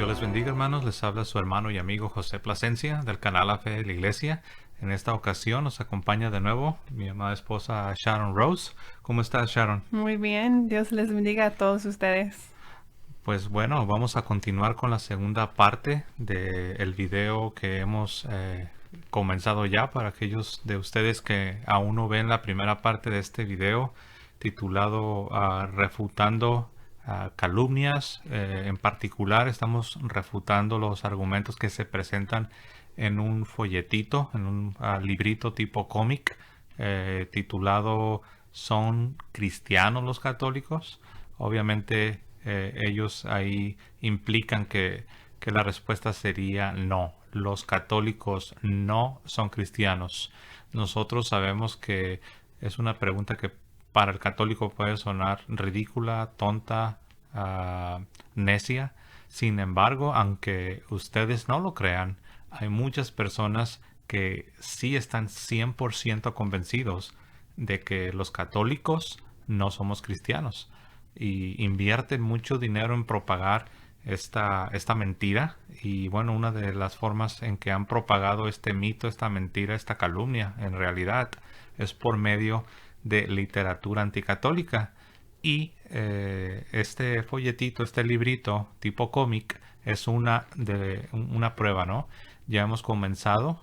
Dios les bendiga, hermanos. Les habla su hermano y amigo José Plasencia del canal La Fe de la Iglesia. En esta ocasión nos acompaña de nuevo mi amada esposa Sharon Rose. ¿Cómo estás, Sharon? Muy bien, Dios les bendiga a todos ustedes. Pues bueno, vamos a continuar con la segunda parte del video que hemos comenzado ya. Para aquellos de ustedes que aún no ven la primera parte de este video titulado Refutando calumnias, en particular estamos refutando los argumentos que se presentan en un folletito, en un librito tipo cómic titulado ¿Son cristianos los católicos? Obviamente ellos ahí implican que la respuesta sería no. Los católicos no son cristianos. Nosotros sabemos que es una pregunta que para el católico puede sonar ridícula, tonta, necia. Sin embargo, aunque ustedes no lo crean, hay muchas personas que sí están 100% convencidos de que los católicos no somos cristianos y invierten mucho dinero en propagar esta mentira. Y bueno, una de las formas en que han propagado este mito, esta mentira, esta calumnia en realidad es por medio de literatura anticatólica. Y este folletito, este librito tipo cómic es una prueba, ¿no? Ya hemos comenzado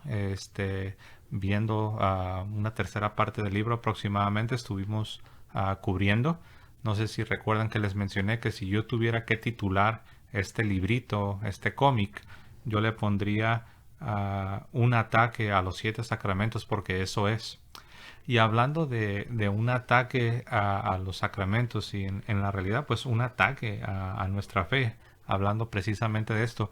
viendo una tercera parte del libro aproximadamente, estuvimos cubriendo. No sé si recuerdan que les mencioné que si yo tuviera que titular este librito, este cómic, yo le pondría un ataque a los 7 sacramentos, porque eso es. Y hablando de un ataque a los sacramentos y en la realidad pues un ataque a nuestra fe, hablando precisamente de esto,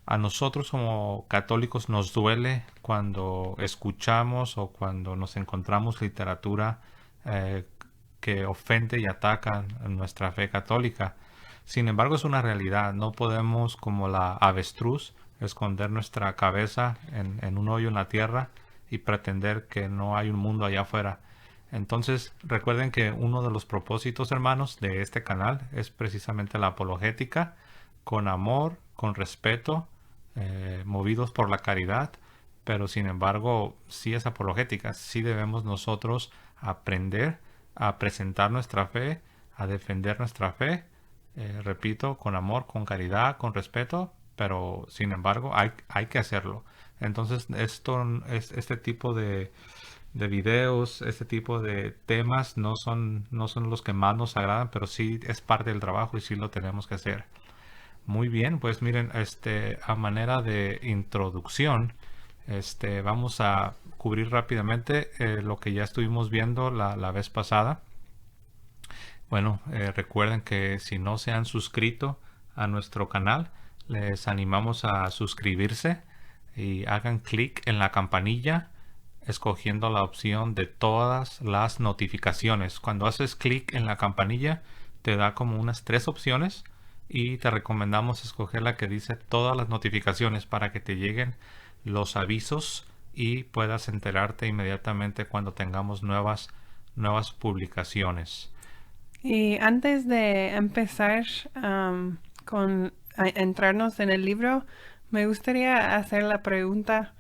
a nosotros como católicos nos duele cuando escuchamos o cuando nos encontramos literatura eh, que ofende y ataca nuestra fe católica. Sin embargo, es una realidad. No podemos, como la avestruz, esconder nuestra cabeza en un hoyo en la tierra y pretender que no hay un mundo allá afuera. Entonces, recuerden que uno de los propósitos, hermanos, de este canal es precisamente la apologética, con amor, con respeto, movidos por la caridad, pero sin embargo, sí es apologética, sí debemos nosotros aprender a presentar nuestra fe, a defender nuestra fe, repito, con amor, con caridad, con respeto, pero sin embargo hay que hacerlo. Entonces, este tipo de videos, este tipo de temas no son los que más nos agradan, pero sí es parte del trabajo y sí lo tenemos que hacer. Muy bien, pues miren, a manera de introducción, vamos a cubrir rápidamente lo que ya estuvimos viendo la vez pasada. Bueno, recuerden que si no se han suscrito a nuestro canal, les animamos a suscribirse y hagan clic en la campanilla escogiendo la opción de todas las notificaciones. Cuando haces clic en la campanilla, te da como unas 3 opciones y te recomendamos escoger la que dice todas las notificaciones para que te lleguen los avisos y puedas enterarte inmediatamente cuando tengamos nuevas publicaciones. Y antes de empezar entrarnos en el libro, me gustaría hacer la pregunta,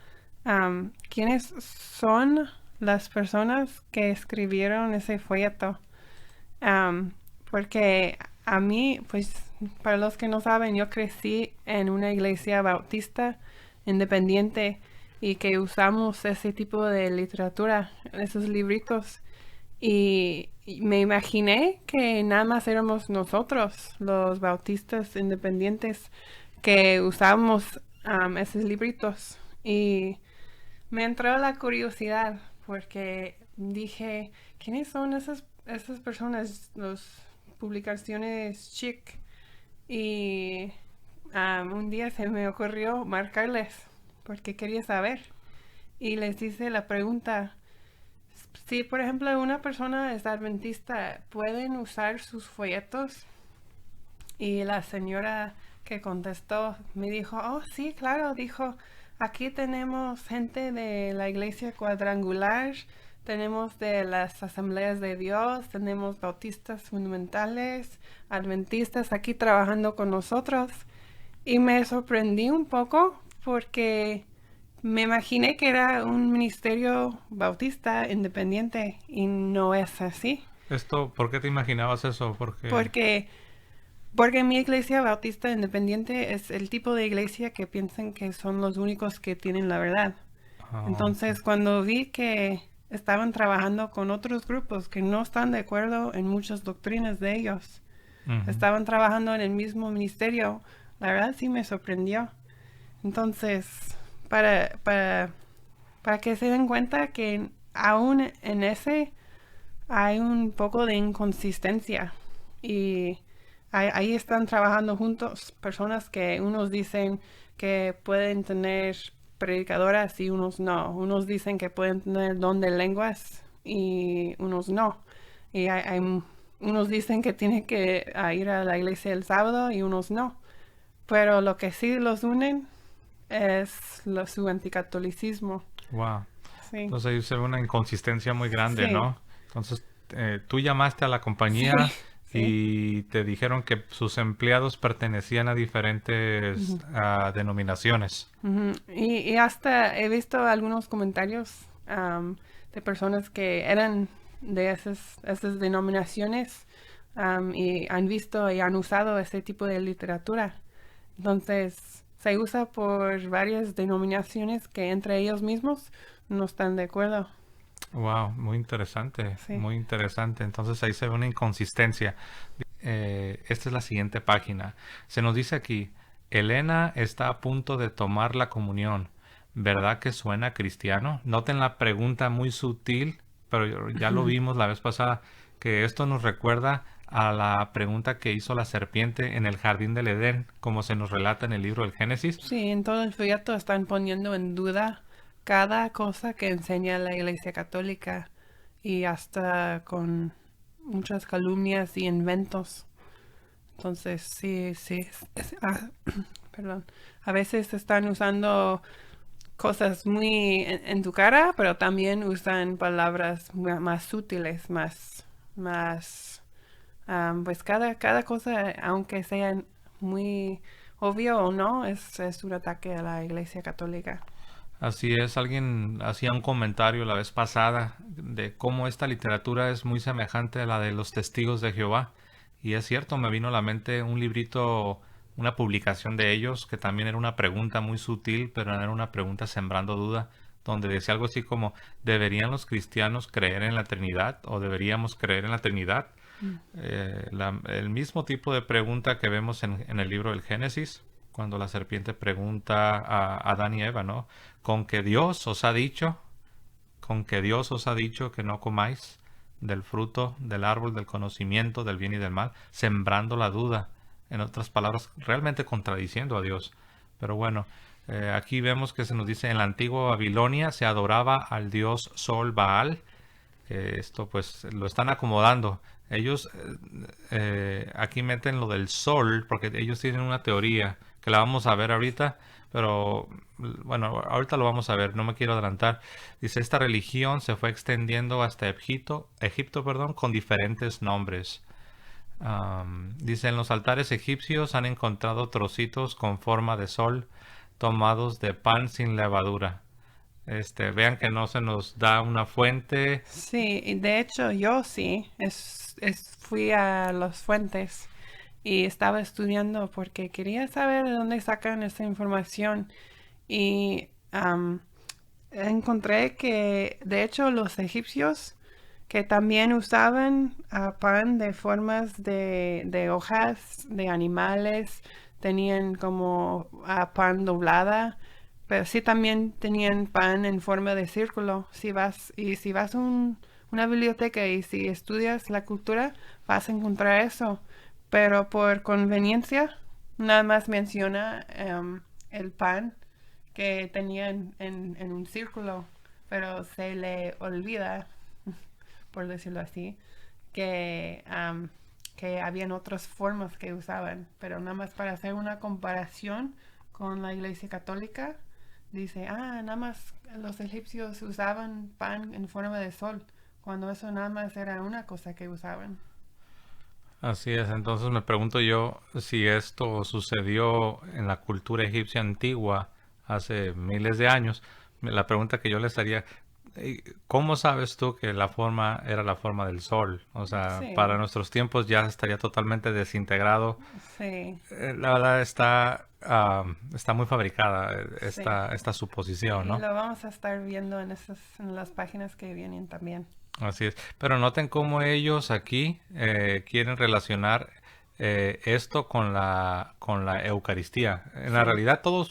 ¿quiénes son las personas que escribieron ese folleto? Am, Porque a mí, pues, para los que no saben, yo crecí en una iglesia bautista independiente y que usamos ese tipo de literatura, esos libritos. Y me imaginé que nada más éramos nosotros, los bautistas independientes, que usábamos esos libritos. Y me entró la curiosidad porque dije, ¿quiénes son esas personas, las publicaciones chic? Y un día se me ocurrió marcarles porque quería saber. Y les hice la pregunta, si por ejemplo una persona es adventista, ¿pueden usar sus folletos? Y la señora que contestó me dijo, oh sí, claro, dijo, aquí tenemos gente de la iglesia cuadrangular, tenemos de las asambleas de Dios, tenemos bautistas fundamentales, adventistas aquí trabajando con nosotros. Y me sorprendí un poco porque me imaginé que era un ministerio bautista independiente y no es así. Esto, ¿por qué te imaginabas eso? Porque... Porque, porque mi iglesia bautista independiente es el tipo de iglesia que piensan que son los únicos que tienen la verdad. ah, Entonces, cuando vi que estaban trabajando con otros grupos que no están de acuerdo en muchas doctrinas de ellos, ujú. estaban trabajando en el mismo ministerio, la verdad sí me sorprendió. Entonces, para, para, para que se den cuenta que aún en ese hay un poco de inconsistencia y ahí están trabajando juntos personas que unos dicen que pueden tener predicadoras y unos no. Unos dicen que pueden tener don de lenguas y unos no. Y unos dicen que tienen que ir a la iglesia el sábado y unos no. Pero lo que sí los unen es su anticatolicismo. Wow. Sí, Entonces ahí se ve una inconsistencia muy grande, sí, ¿no? Entonces tú llamaste a la sí, compañía sí. y te dijeron que sus empleados pertenecían a diferentes Ujú. denominaciones. Ujú. Y hasta he visto algunos comentarios de personas que eran de esas denominaciones y han visto y han usado ese tipo de literatura. Entonces, se usa por varias denominaciones que entre ellos mismos no están de acuerdo. Wow, muy interesante, Sí. muy interesante. Entonces ahí se ve una inconsistencia. Esta es la siguiente página. Se nos dice aquí, Elena está a punto de tomar la comunión. ¿Verdad que suena cristiano? Noten la pregunta muy sutil, pero ya lo vimos la vez pasada, que esto nos recuerda a la pregunta que hizo la serpiente en el jardín del Edén, como se nos relata en el libro del Génesis. Sí, en todo el folleto están poniendo en duda cada cosa que enseña la Iglesia Católica y hasta con muchas calumnias y inventos. Entonces, sí, sí, perdón. A veces están usando cosas muy en tu cara, pero también usan palabras más sutiles, pues cada cosa, aunque sea muy obvio o no, es un ataque a la Iglesia Católica. Así es, alguien hacía un comentario la vez pasada de cómo esta literatura es muy semejante a la de los testigos de Jehová. Y es cierto, me vino a la mente un librito, una publicación de ellos, que también era una pregunta muy sutil, pero era una pregunta sembrando duda, donde decía algo así como, ¿deberían los cristianos creer en la Trinidad o deberíamos creer en la Trinidad? Mm. El mismo tipo de pregunta que vemos en el libro del Génesis, cuando la serpiente pregunta a Adán y Eva, ¿no? Con que Dios os ha dicho, con que Dios os ha dicho que no comáis del fruto del árbol del conocimiento del bien y del mal, sembrando la duda, en otras palabras, realmente contradiciendo a Dios. Pero bueno, aquí vemos que se nos dice en la antigua Babilonia se adoraba al dios Sol Baal, que esto pues lo están acomodando. Ellos aquí meten lo del sol porque ellos tienen una teoría que la vamos a ver ahorita, pero bueno, ahorita lo vamos a ver, no me quiero adelantar. Dice, esta religión se fue extendiendo hasta Egipto, perdón, con diferentes nombres. Dice, en los altares egipcios han encontrado trocitos con forma de sol tomados de pan sin levadura. Vean que no se nos da una fuente. Sí, y de hecho yo sí, fui a las fuentes y estaba estudiando porque quería saber de dónde sacan esa información y encontré que de hecho los egipcios que también usaban pan de formas de hojas de animales, tenían como pan doblada, pero sí también tenían pan en forma de círculo. Si vas a una biblioteca y si estudias la cultura, vas a encontrar eso. Pero por conveniencia, nada más menciona el pan que tenían en un círculo, pero se le olvida, por decirlo así, que habían otras formas que usaban, pero nada más para hacer una comparación con la Iglesia Católica, dice, nada más los egipcios usaban pan en forma de sol, cuando eso nada más era una cosa que usaban. Así es, entonces me pregunto yo si esto sucedió en la cultura egipcia antigua hace miles de años. La pregunta que yo les haría, ¿cómo sabes tú que la forma era la forma del sol? O sea, para Sí, nuestros tiempos ya estaría totalmente desintegrado. sí, La verdad está muy fabricada sí. esta suposición, Y ¿no? lo vamos a estar viendo en las páginas que vienen también. Así es. Pero noten cómo ellos aquí quieren relacionar esto con con la Eucaristía. En la Sí. realidad, todos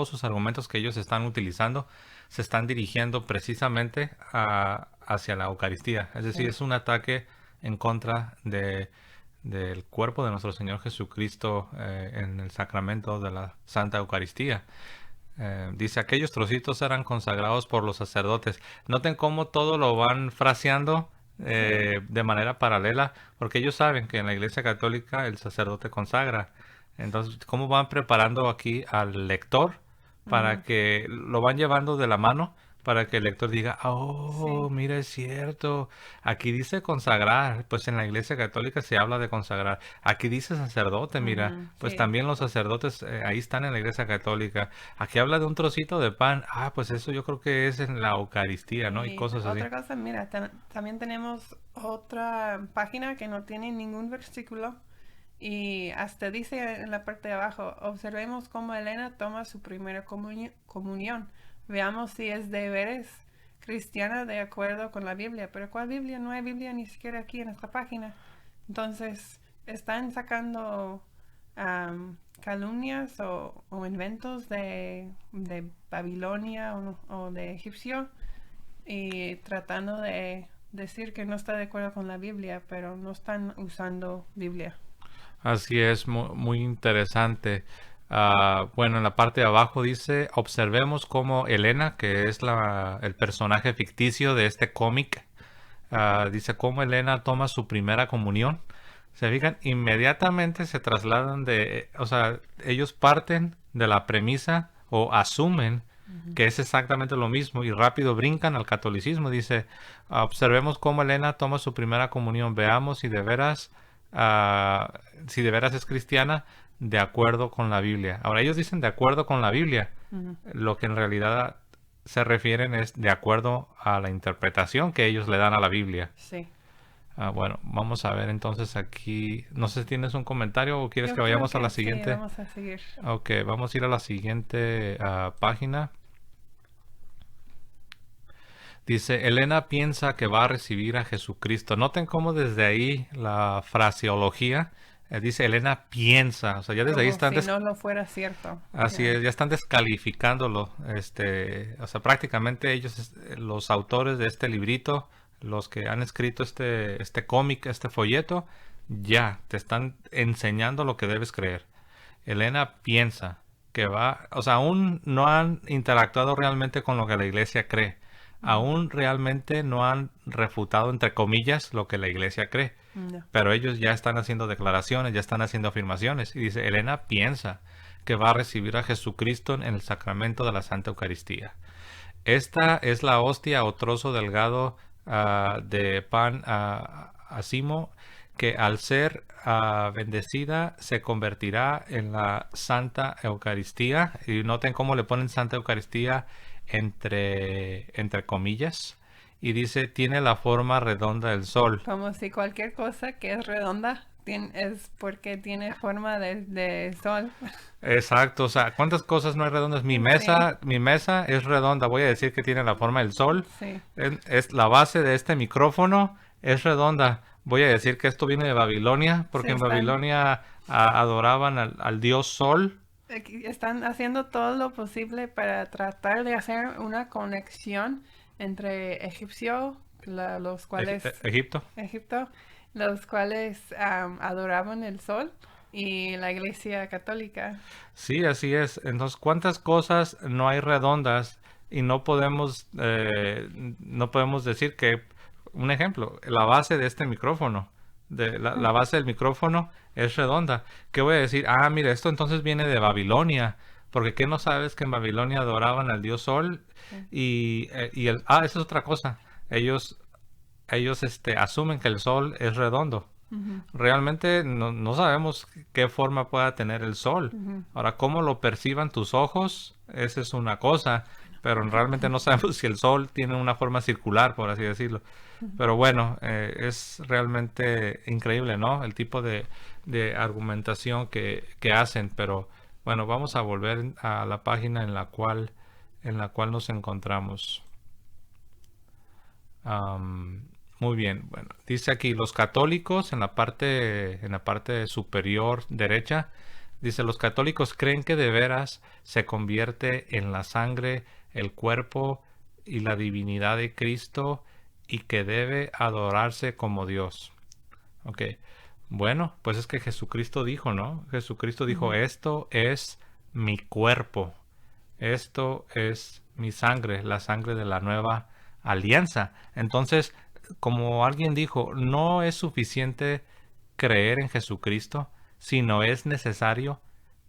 sus argumentos que ellos están utilizando se están dirigiendo precisamente hacia la Eucaristía. Es decir, Sí. es un ataque en contra del cuerpo de nuestro Señor Jesucristo en el sacramento de la Santa Eucaristía. Dice, aquellos trocitos eran consagrados por los sacerdotes. Noten cómo todo lo van fraseando Sí. de manera paralela, porque ellos saben que en la Iglesia Católica el sacerdote consagra. Entonces, cómo van preparando aquí al lector Ujú. para que lo van llevando de la mano, para que el lector diga, oh, Sí. mira, es cierto, aquí dice consagrar, pues en la Iglesia Católica se habla de consagrar. Aquí dice sacerdote, mira, Ujú. pues Sí. también los sacerdotes ahí están en la Iglesia Católica. Aquí habla de un trocito de pan. Ah, pues eso yo creo que es en la Eucaristía, ¿no? Y Y cosas así. otra cosa, mira, también tenemos otra página que no tiene ningún versículo y hasta dice en la parte de abajo, observemos cómo Elena toma su primera comunión. Veamos si es de veras cristiana de acuerdo con la Biblia. Pero ¿cuál Biblia? No hay Biblia ni siquiera aquí en esta página. Entonces, están sacando calumnias o inventos de Babilonia o de egipcio y tratando de decir que no está de acuerdo con la Biblia, pero no están usando Biblia. Así es, muy interesante. Bueno, en la parte de abajo dice, observemos cómo Elena, que es el personaje ficticio de este cómic, dice cómo Elena toma su primera comunión. Se fijan, inmediatamente se trasladan o sea, ellos parten de la premisa o asumen Ujú. que es exactamente lo mismo y rápido brincan al catolicismo. Dice, observemos cómo Elena toma su primera comunión, veamos ah, si de veras es cristiana de acuerdo con la Biblia. Ahora ellos dicen de acuerdo con la Biblia, Ujú. lo que en realidad se refieren es de acuerdo a la interpretación que ellos le dan a la Biblia. Sí. Bueno, vamos a ver entonces aquí. No sé si tienes un comentario o quieres Yo que creo vayamos a la que sí, siguiente. vamos a seguir. Ok, vamos a ir a la siguiente página. Dice, Elena piensa que va a recibir a Jesucristo. Noten cómo desde ahí la fraseología dice, Elena piensa. O sea, ya desde ahí Como están si no lo fuera cierto. así Ya. es, ya están descalificándolo. O sea, prácticamente ellos, los autores de este librito, los que han escrito este cómic, este folleto, ya te están enseñando lo que debes creer. Elena piensa que va, o sea, aún no han interactuado realmente con lo que la iglesia cree. Ujú. Aún realmente no han refutado, entre comillas, lo que la iglesia cree. No. Pero ellos ya están haciendo declaraciones, ya están haciendo afirmaciones. Y dice, Elena piensa que va a recibir a Jesucristo en el sacramento de la Santa Eucaristía. Esta es la hostia o trozo delgado de pan acimo que al ser bendecida se convertirá en la Santa Eucaristía. Y noten cómo le ponen Santa Eucaristía entre comillas. Y dice, tiene la forma redonda del sol. Como si cualquier cosa que es redonda es porque tiene forma de sol. Exacto, o sea, ¿cuántas cosas no hay redondas? Sí, Mi mesa es redonda, voy a decir que tiene la forma del sol. sí, Es la base de este micrófono es redonda. Voy a decir que esto viene de Babilonia, sí, porque en Babilonia adoraban al dios sol. están haciendo todo lo posible para tratar de hacer una conexión entre los cuales Egipto. Egipto, los cuales adoraban el sol y la Iglesia Católica. Sí, así es. Entonces, ¿cuántas cosas no hay redondas y no podemos decir que, un ejemplo, la base de este micrófono, la base del micrófono es redonda? ¿Qué voy a decir? Ah, mira, esto entonces viene de Babilonia. Porque ¿qué no sabes que en Babilonia adoraban al dios Sol? Sí. Esa es otra cosa. Ellos asumen que el Sol es redondo. Realmente no sabemos qué forma pueda tener el sol. Ahora, cómo lo perciban tus ojos, esa es una cosa, pero realmente no sabemos si el sol tiene una forma circular, por así decirlo. Pero bueno, es realmente increíble, ¿no? El tipo de argumentación que hacen, pero bueno, vamos a volver a la página en la cual nos encontramos. Muy bien, bueno, dice aquí los católicos en la parte superior derecha, dice los católicos creen que de veras se convierte en la sangre, el cuerpo y la divinidad de Cristo y que debe adorarse como Dios. Ok, bueno, pues es que Jesucristo dijo, ¿no? Jesucristo dijo, esto es mi cuerpo, esto es mi sangre, la sangre de la nueva alianza. Entonces, como alguien dijo, no es suficiente creer en Jesucristo, sino es necesario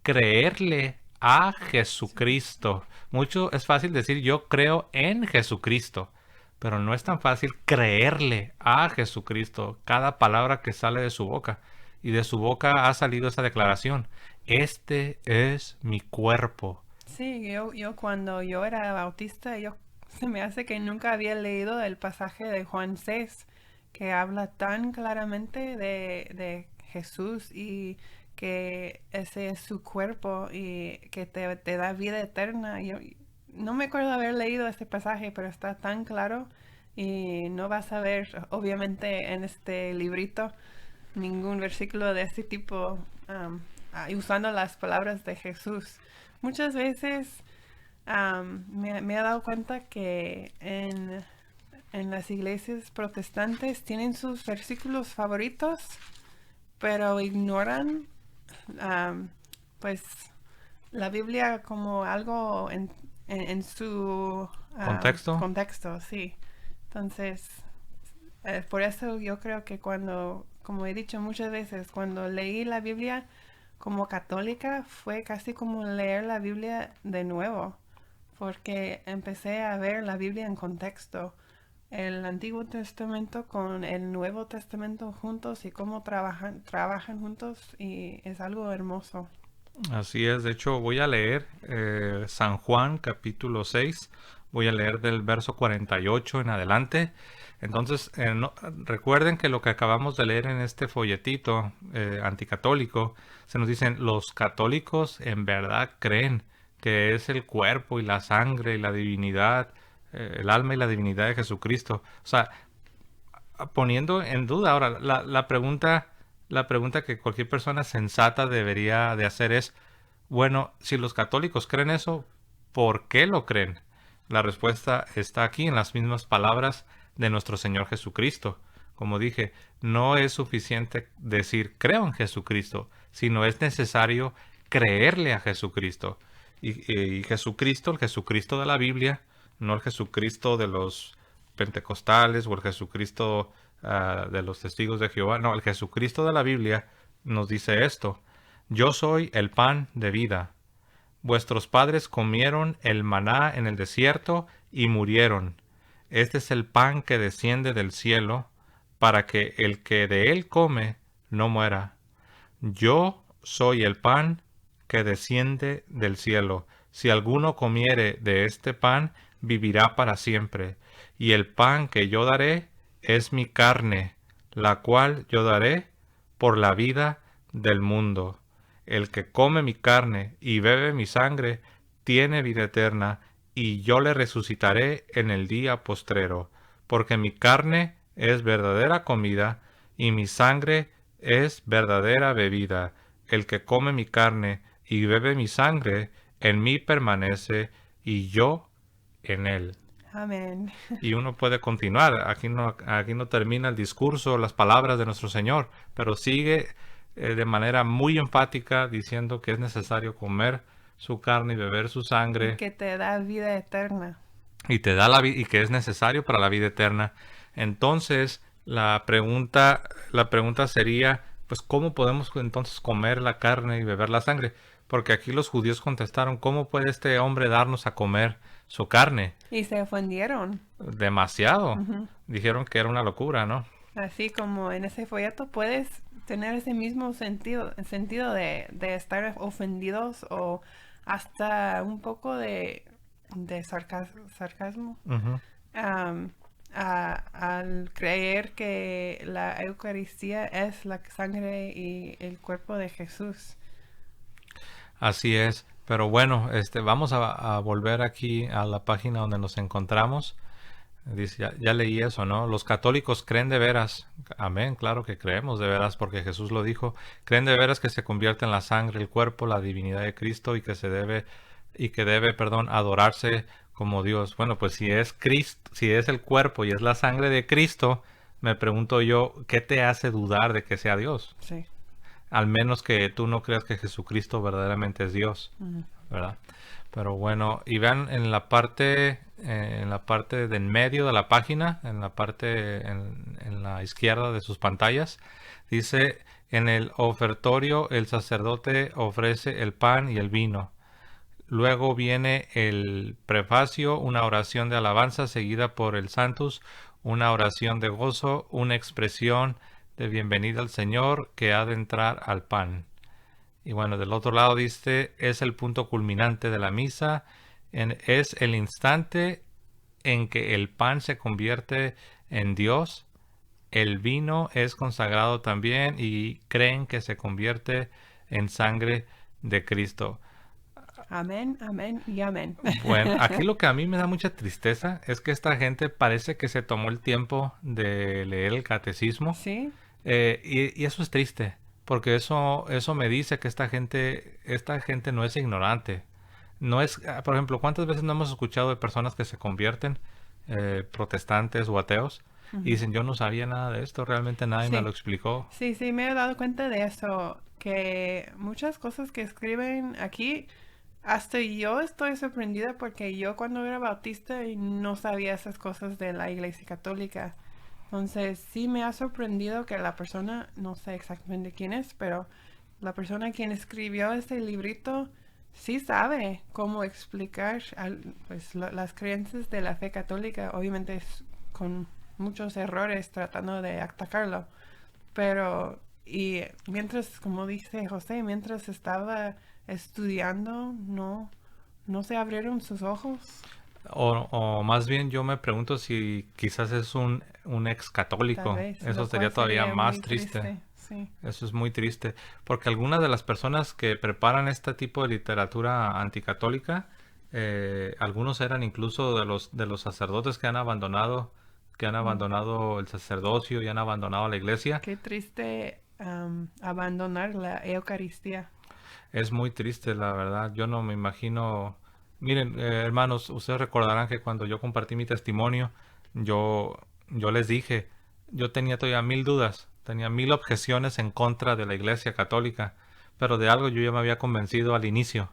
creerle a Jesucristo. Mucho es fácil decir yo creo en Jesucristo, pero no es tan fácil creerle a Jesucristo cada palabra que sale de su boca. Y de su boca ha salido esa declaración. Este es mi cuerpo. Sí, yo cuando yo era bautista, se me hace que nunca había leído el pasaje de Juan 6, que habla tan claramente de Jesús y que ese es su cuerpo y que te da vida eterna. Yo no me acuerdo haber leído este pasaje, pero está tan claro y no vas a ver, obviamente, en este librito ningún versículo de este tipo usando las palabras de Jesús. Muchas veces me he dado cuenta que en las iglesias protestantes tienen sus versículos favoritos, pero ignoran pues la Biblia como algo en su ¿Contexto? contexto, sí. Entonces, por eso yo creo que como he dicho muchas veces, cuando leí la Biblia como católica fue casi como leer la Biblia de nuevo, porque empecé a ver la Biblia en contexto, el Antiguo Testamento con el Nuevo Testamento juntos y cómo trabajan juntos y es algo hermoso. Así es, de hecho voy a leer San Juan capítulo 6, voy a leer del verso 48 en adelante. Entonces, recuerden que lo que acabamos de leer en este folletito anticatólico, se nos dicen, los católicos en verdad creen que es el cuerpo y la sangre y la divinidad, el alma y la divinidad de Jesucristo. O sea, poniendo en duda ahora la pregunta que cualquier persona sensata debería de hacer es, bueno, si los católicos creen eso, ¿por qué lo creen? La respuesta está aquí en las mismas palabras de nuestro Señor Jesucristo. Como dije, no es suficiente decir creo en Jesucristo, sino es necesario creerle a Jesucristo. Y Jesucristo, el Jesucristo de la Biblia, no el Jesucristo de los pentecostales o el Jesucristo de los testigos de Jehová. No, el Jesucristo de la Biblia nos dice esto. Yo soy el pan de vida. Vuestros padres comieron el maná en el desierto y murieron. Este es el pan que desciende del cielo, para que el que de él come no muera. Yo soy el pan que desciende del cielo. Si alguno comiere de este pan, vivirá para siempre. Y el pan que yo daré es mi carne, la cual yo daré por la vida del mundo. El que come mi carne y bebe mi sangre, tiene vida eterna, y yo le resucitaré en el día postrero, porque mi carne es verdadera comida, y mi sangre es verdadera bebida. El que come mi carne y bebe mi sangre, en mí permanece, y yo en él. Amén. Y uno puede continuar. Aquí no termina el discurso, las palabras de nuestro Señor, pero sigue de manera muy enfática diciendo que es necesario comer su carne y beber su sangre. Y que te da vida eterna. Y te da y que es necesario para la vida eterna. Entonces, la pregunta sería, pues, ¿cómo podemos entonces comer la carne y beber la sangre? Porque aquí los judíos contestaron, ¿cómo puede este hombre darnos a comer su carne? Y se ofendieron. Demasiado. Dijeron que era una locura, ¿no? Así como en ese folleto puedes tener ese mismo sentido, el sentido de estar ofendidos o hasta un poco de sarcasmo Ujú. am, al creer que la Eucaristía es la sangre y el cuerpo de Jesús. Así es. Pero bueno, vamos a volver aquí a la página donde nos encontramos. Dice, ya leí eso, ¿no? Los católicos creen de veras, amén, claro que creemos de veras porque Jesús lo dijo, creen de veras que se convierte en la sangre, el cuerpo, la divinidad de Cristo y que debe, perdón, adorarse como Dios. Bueno, pues si es Cristo, si es el cuerpo y es la sangre de Cristo, me pregunto yo, ¿qué te hace dudar de que sea Dios? Sí. Al menos que tú no creas que Jesucristo verdaderamente es Dios, Ujú. ¿verdad? Pero bueno, y vean en la parte de en medio de la página, en la parte en la izquierda de sus pantallas, dice, en el ofertorio el sacerdote ofrece el pan y el vino. Luego viene el prefacio, una oración de alabanza seguida por el Santus, una oración de gozo, una expresión de bienvenida al Señor que ha de entrar al pan. Y bueno, del otro lado dice, es el punto culminante de la misa, es el instante en que el pan se convierte en Dios, el vino es consagrado también y creen que se convierte en sangre de Cristo. Amén, amén y amén. Bueno, aquí lo que a mí me da mucha tristeza es que esta gente parece que se tomó el tiempo de leer el catecismo. Sí, Y eso es triste, porque eso me dice que esta gente no es ignorante. No es, por ejemplo, ¿cuántas veces no hemos escuchado de personas que se convierten, protestantes o ateos, y ujú, dicen, yo no sabía nada de esto, realmente nadie me lo sí, explicó? sí, sí, me he dado cuenta de eso, que muchas cosas que escriben aquí, hasta yo estoy sorprendida porque yo cuando era bautista y no sabía esas cosas de la Iglesia Católica. Entonces sí me ha sorprendido que la persona, no sé exactamente quién es, pero la persona quien escribió este librito sí sabe cómo explicar pues, las creencias de la fe católica. Obviamente es con muchos errores tratando de atacarlo. Pero, y mientras, como dice José, mientras estaba estudiando, no se abrieron sus ojos. O más bien yo me pregunto si quizás es un ex Tal católico. vez, Eso lo cual sería todavía sería más muy triste. triste. Sí. Eso es muy triste, porque algunas de las personas que preparan este tipo de literatura anticatólica, algunos eran incluso de los sacerdotes que han Mm. abandonado el sacerdocio y han abandonado la iglesia. Qué triste abandonar la Eucaristía. Es muy triste, la verdad. Yo no me imagino. Miren, hermanos, ustedes recordarán que cuando yo compartí mi testimonio, yo, yo les dije, yo tenía todavía 1000 dudas, tenía 1000 objeciones en contra de la Iglesia Católica, pero de algo yo ya me había convencido al inicio,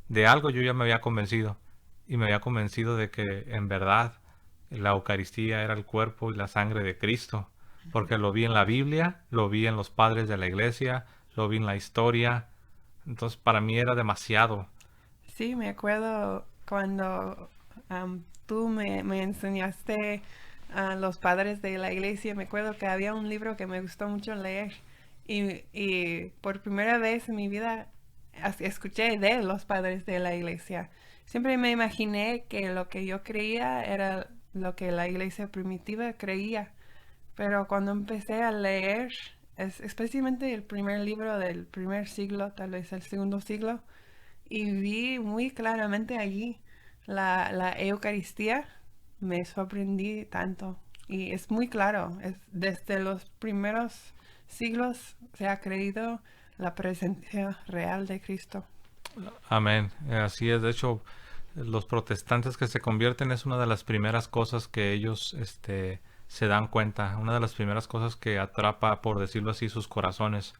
de algo yo ya me había convencido, y me había convencido de que en verdad la Eucaristía era el cuerpo y la sangre de Cristo, porque lo vi en la Biblia, lo vi en los padres de la Iglesia, lo vi en la historia. Entonces para mí era demasiado. Sí, me acuerdo cuando tú me enseñaste a los padres de la iglesia. Me acuerdo que había un libro que me gustó mucho leer y por primera vez en mi vida escuché de los padres de la iglesia. Siempre me imaginé que lo que yo creía era lo que la iglesia primitiva creía, pero cuando empecé a leer, especialmente el primer libro del primer siglo, tal vez el segundo siglo, y vi muy claramente allí la Eucaristía, me sorprendí tanto. Y es muy claro, desde los primeros siglos se ha creído la presencia real de Cristo. Amén. Así es. De hecho, los protestantes que se convierten es una de las primeras cosas que ellos se dan cuenta. Una de las primeras cosas que atrapa, por decirlo así, sus corazones.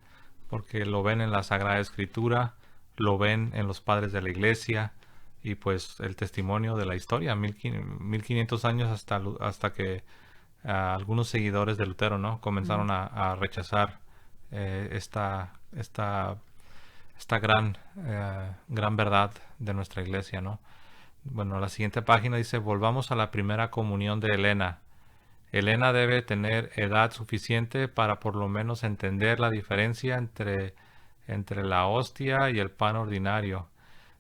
Porque lo ven en la Sagrada Escritura, lo ven en los padres de la iglesia y pues el testimonio de la historia, 1500 años hasta que algunos seguidores de Lutero, ¿no? Mm. Comenzaron a rechazar esta gran verdad de nuestra iglesia, ¿no? Bueno, la siguiente página dice, volvamos a la primera comunión de Elena. Elena debe tener edad suficiente para por lo menos entender la diferencia entre la hostia y el pan ordinario.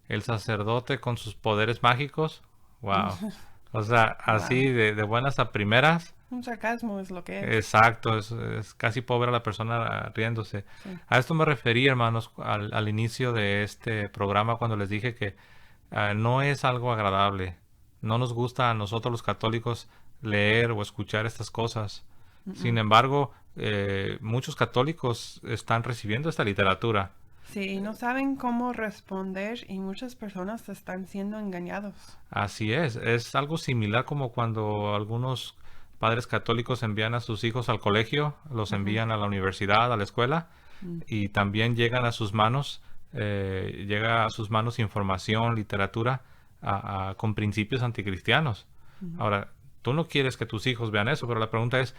El sacerdote con sus poderes mágicos, wow. O sea, Wow. así de buenas a primeras, Un sarcasmo es lo que es. exacto, es casi pobre la persona riéndose. Sí. A esto me referí, hermanos, al inicio de este programa cuando les dije que no es algo agradable. No nos gusta a nosotros los católicos leer o escuchar estas cosas. Sin Mm-mm. embargo, muchos católicos están recibiendo esta literatura. Sí, y no saben cómo responder y muchas personas están siendo engañados. Así es algo similar como cuando algunos padres católicos envían a sus hijos al colegio, los Ujú. envían a la universidad, a la escuela, Mm. y también llega a sus manos información, literatura, con principios anticristianos. Ujú. Ahora, tú no quieres que tus hijos vean eso, pero la pregunta es,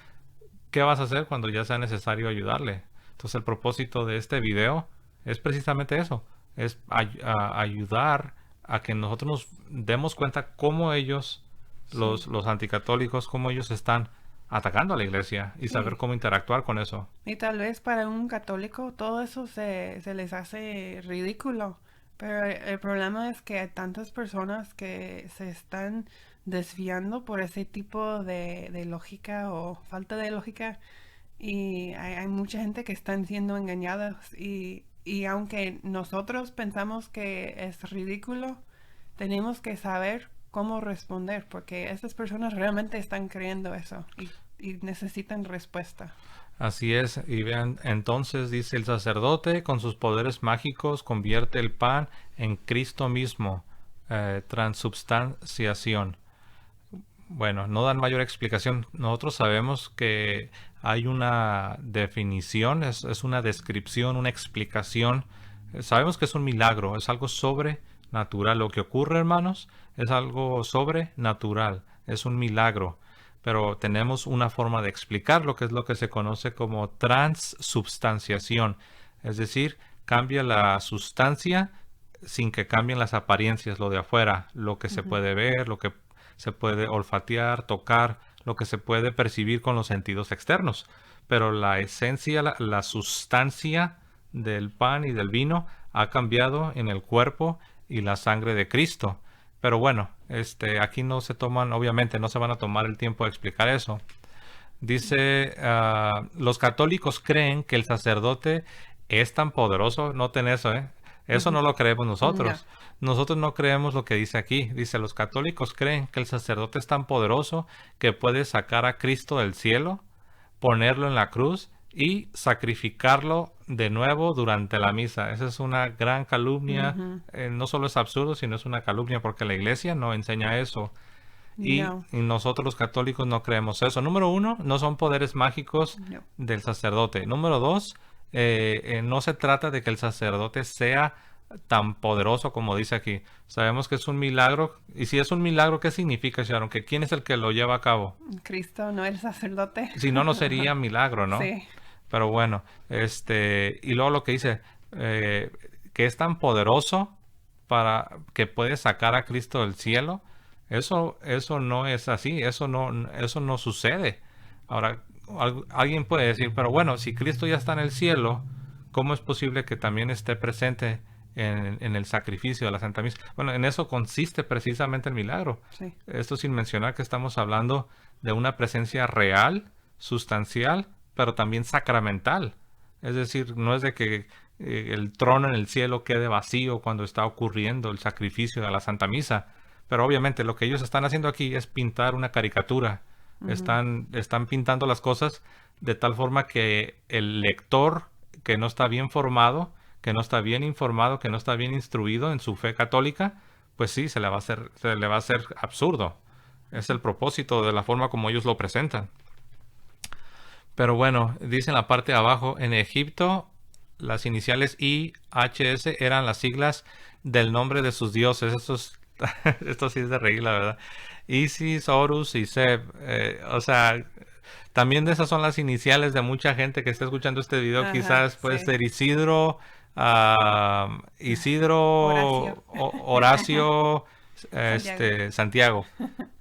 ¿qué vas a hacer cuando ya sea necesario ayudarle? Entonces, el propósito de este video es precisamente eso, es ayudar a que nosotros nos demos cuenta cómo ellos, Sí, los anticatólicos, cómo ellos están atacando a la iglesia y saber sí. cómo interactuar con eso. Y tal vez para un católico todo eso se les hace ridículo, pero el problema es que hay tantas personas que se están desviando por ese tipo de lógica o falta de lógica y hay mucha gente que están siendo engañadas y aunque nosotros pensamos que es ridículo, tenemos que saber cómo responder porque esas personas realmente están creyendo eso y necesitan respuesta. Así es, y vean, entonces dice el sacerdote con sus poderes mágicos convierte el pan en Cristo mismo, transubstanciación. Bueno, no dan mayor explicación. Nosotros sabemos que hay una definición, es una descripción, una explicación. Sabemos que es un milagro, es algo sobrenatural. Lo que ocurre, hermanos, es algo sobrenatural, es un milagro. Pero tenemos una forma de explicarlo, que es lo que se conoce como transubstanciación. Es decir, cambia la sustancia sin que cambien las apariencias, lo de afuera, lo que se Ujú. puede ver, lo que se puede olfatear, tocar, lo que se puede percibir con los sentidos externos. Pero la esencia, la sustancia del pan y del vino ha cambiado en el cuerpo y la sangre de Cristo. Pero bueno, aquí no se toman, obviamente no se van a tomar el tiempo de explicar eso. Dice, los católicos creen que el sacerdote es tan poderoso. Noten eso, ¿eh? Eso Ujú. no lo creemos No. nosotros. Nosotros no creemos lo que dice aquí. Dice, los católicos creen que el sacerdote es tan poderoso que puede sacar a Cristo del cielo, ponerlo en la cruz y sacrificarlo de nuevo durante la misa. Esa es una gran calumnia. Ujú. No solo es absurdo, sino es una calumnia porque la iglesia no enseña eso. No. Y nosotros los católicos no creemos eso. Número uno, no son poderes mágicos No. del sacerdote. Número dos, no se trata de que el sacerdote sea tan poderoso como dice aquí. Sabemos que es un milagro. Y si es un milagro, ¿qué significa, Sharon? ¿Que quién es el que lo lleva a cabo? Cristo no el sacerdote. Si no, no sería milagro, ¿no? Sí. Pero bueno, y luego lo que dice, eh, que es tan poderoso para que puede sacar a Cristo del cielo, eso no es así, eso no sucede. Ahora, alguien puede decir, pero bueno, si Cristo ya está en el cielo, ¿cómo es posible que también esté presente en el sacrificio de la Santa Misa? Bueno, en eso consiste precisamente el milagro. Sí. Esto sin mencionar que estamos hablando de una presencia real, sustancial, pero también sacramental. Es decir, no es de que el trono en el cielo quede vacío cuando está ocurriendo el sacrificio de la Santa Misa. Pero obviamente lo que ellos están haciendo aquí es pintar una caricatura. Ujú. Están pintando las cosas de tal forma que el lector que no está bien formado, que no está bien informado, que no está bien instruido en su fe católica, pues sí, se le va a hacer absurdo. Es el propósito de la forma como ellos lo presentan. Pero bueno, dice en la parte de abajo, en Egipto las iniciales IHS eran las siglas del nombre de sus dioses. Esto sí es de reír, la verdad. Isis, Horus y Seb. O sea, también de esas son las iniciales de mucha gente que está escuchando este video. Ajá, Quizás puede sí. ser Isidro, Horacio. Horacio, Santiago.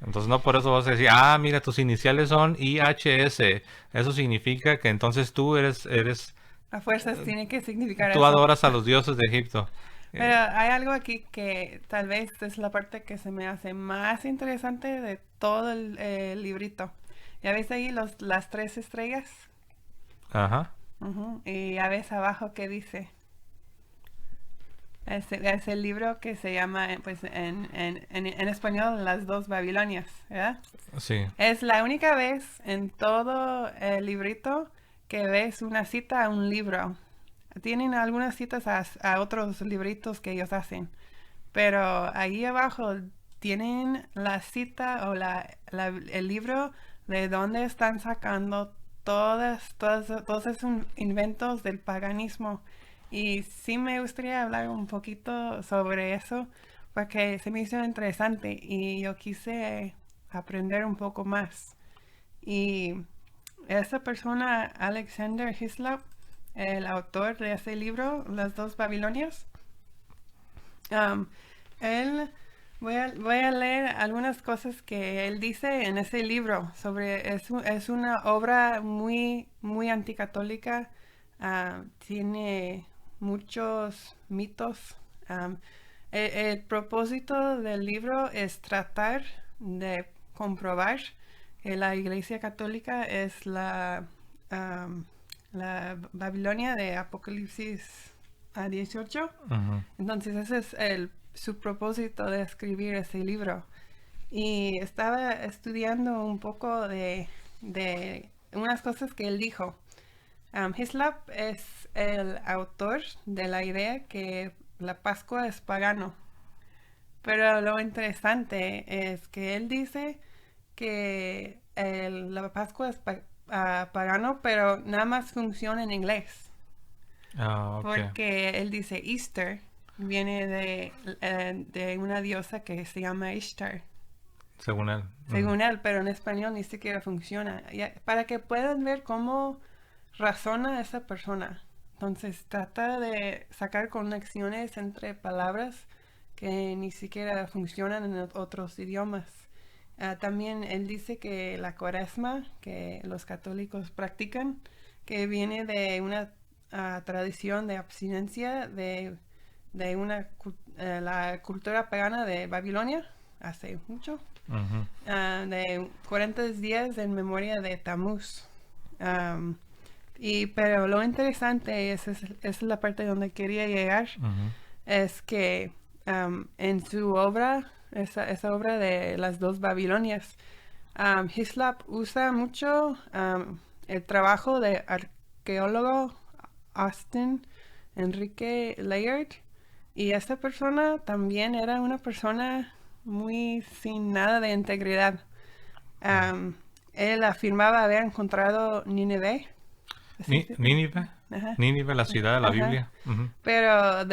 Entonces no por eso vas a decir, mira, tus iniciales son IHS. Eso significa que entonces tú eres, A fuerzas tiene que significar tú eso. adoras a los dioses de Egipto. Pero hay algo aquí que tal vez es la parte que se me hace más interesante de todo el librito. ¿Ya ves ahí las 3 estrellas? Ajá. Ujú. Y ya ves abajo qué dice. Es el libro que se llama, pues en español, Las dos Babilonias, ¿verdad? Sí. Es la única vez en todo el librito que ves una cita a un libro. Tienen algunas citas a otros libritos que ellos hacen, pero ahí abajo tienen la cita o el libro de donde están sacando todos esos inventos del paganismo. Y sí me gustaría hablar un poquito sobre eso, porque se me hizo interesante y yo quise aprender un poco más. Y esa persona, Alexander Hislop, el autor de ese libro, Las dos Babilonias, él, voy a leer algunas cosas que él dice en ese libro sobre, es una obra muy, muy anticatólica, tiene muchos mitos. El propósito del libro es tratar de comprobar que la Iglesia Católica es la Babilonia de Apocalipsis 18. Ujú. Entonces ese es su propósito de escribir ese libro. Y estaba estudiando un poco de unas cosas que él dijo. Hislop es el autor de la idea que la Pascua es pagano. Pero lo interesante es que él dice que la Pascua es pagano, pero nada más funciona en inglés. Ok. Porque él dice Easter viene de una diosa que se llama Ishtar, Según él. según él, pero en español ni siquiera funciona. Para que puedan ver cómo razona esa persona. Entonces trata de sacar conexiones entre palabras que ni siquiera funcionan en otros idiomas. También él dice que la cuaresma que los católicos practican, que viene de una tradición de abstinencia de la cultura pagana de Babilonia, hace mucho, Ujú. de 40 días en memoria de Tamuz. Pero lo interesante es la parte donde quería llegar, Ujú. es que en su obra, esa obra de las dos Babilonias, Hislop usa mucho el trabajo de arqueólogo Austin Enrique Layard, y esta persona también era una persona muy sin nada de integridad. Él afirmaba haber encontrado Nínive. ¿Sí? Nínive. Ajá. Nínive, la ciudad de la Ajá. Biblia. Ujú. Pero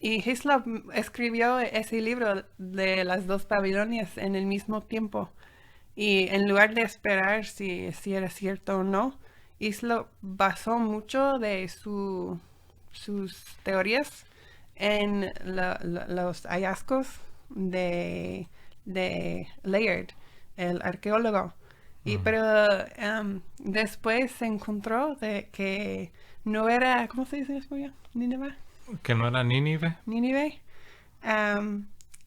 Hislop escribió ese libro de las dos Babilonias en el mismo tiempo. Y en lugar de esperar si era cierto o no, Hislop basó mucho de sus teorías en los hallazgos de Layard, el arqueólogo. Pero después se encontró de que no era, ¿cómo se dice en español? Nínive. Que no era Nínive. Nínive.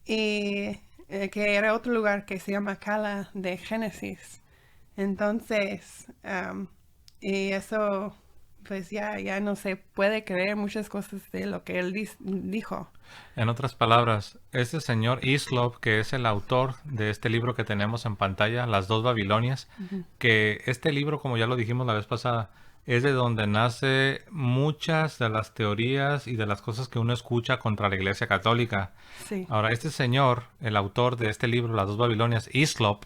Y que era otro lugar que se llama Cala de Génesis. Entonces, y eso, pues ya no se puede creer muchas cosas de lo que él dijo. En otras palabras, este señor Hislop, que es el autor de este libro que tenemos en pantalla, Las dos Babilonias, que este libro, como ya lo dijimos la vez pasada, es de donde nace muchas de las teorías y de las cosas que uno escucha contra la Iglesia Católica. Sí. Ahora, este señor, el autor de este libro, Las dos Babilonias, Hislop,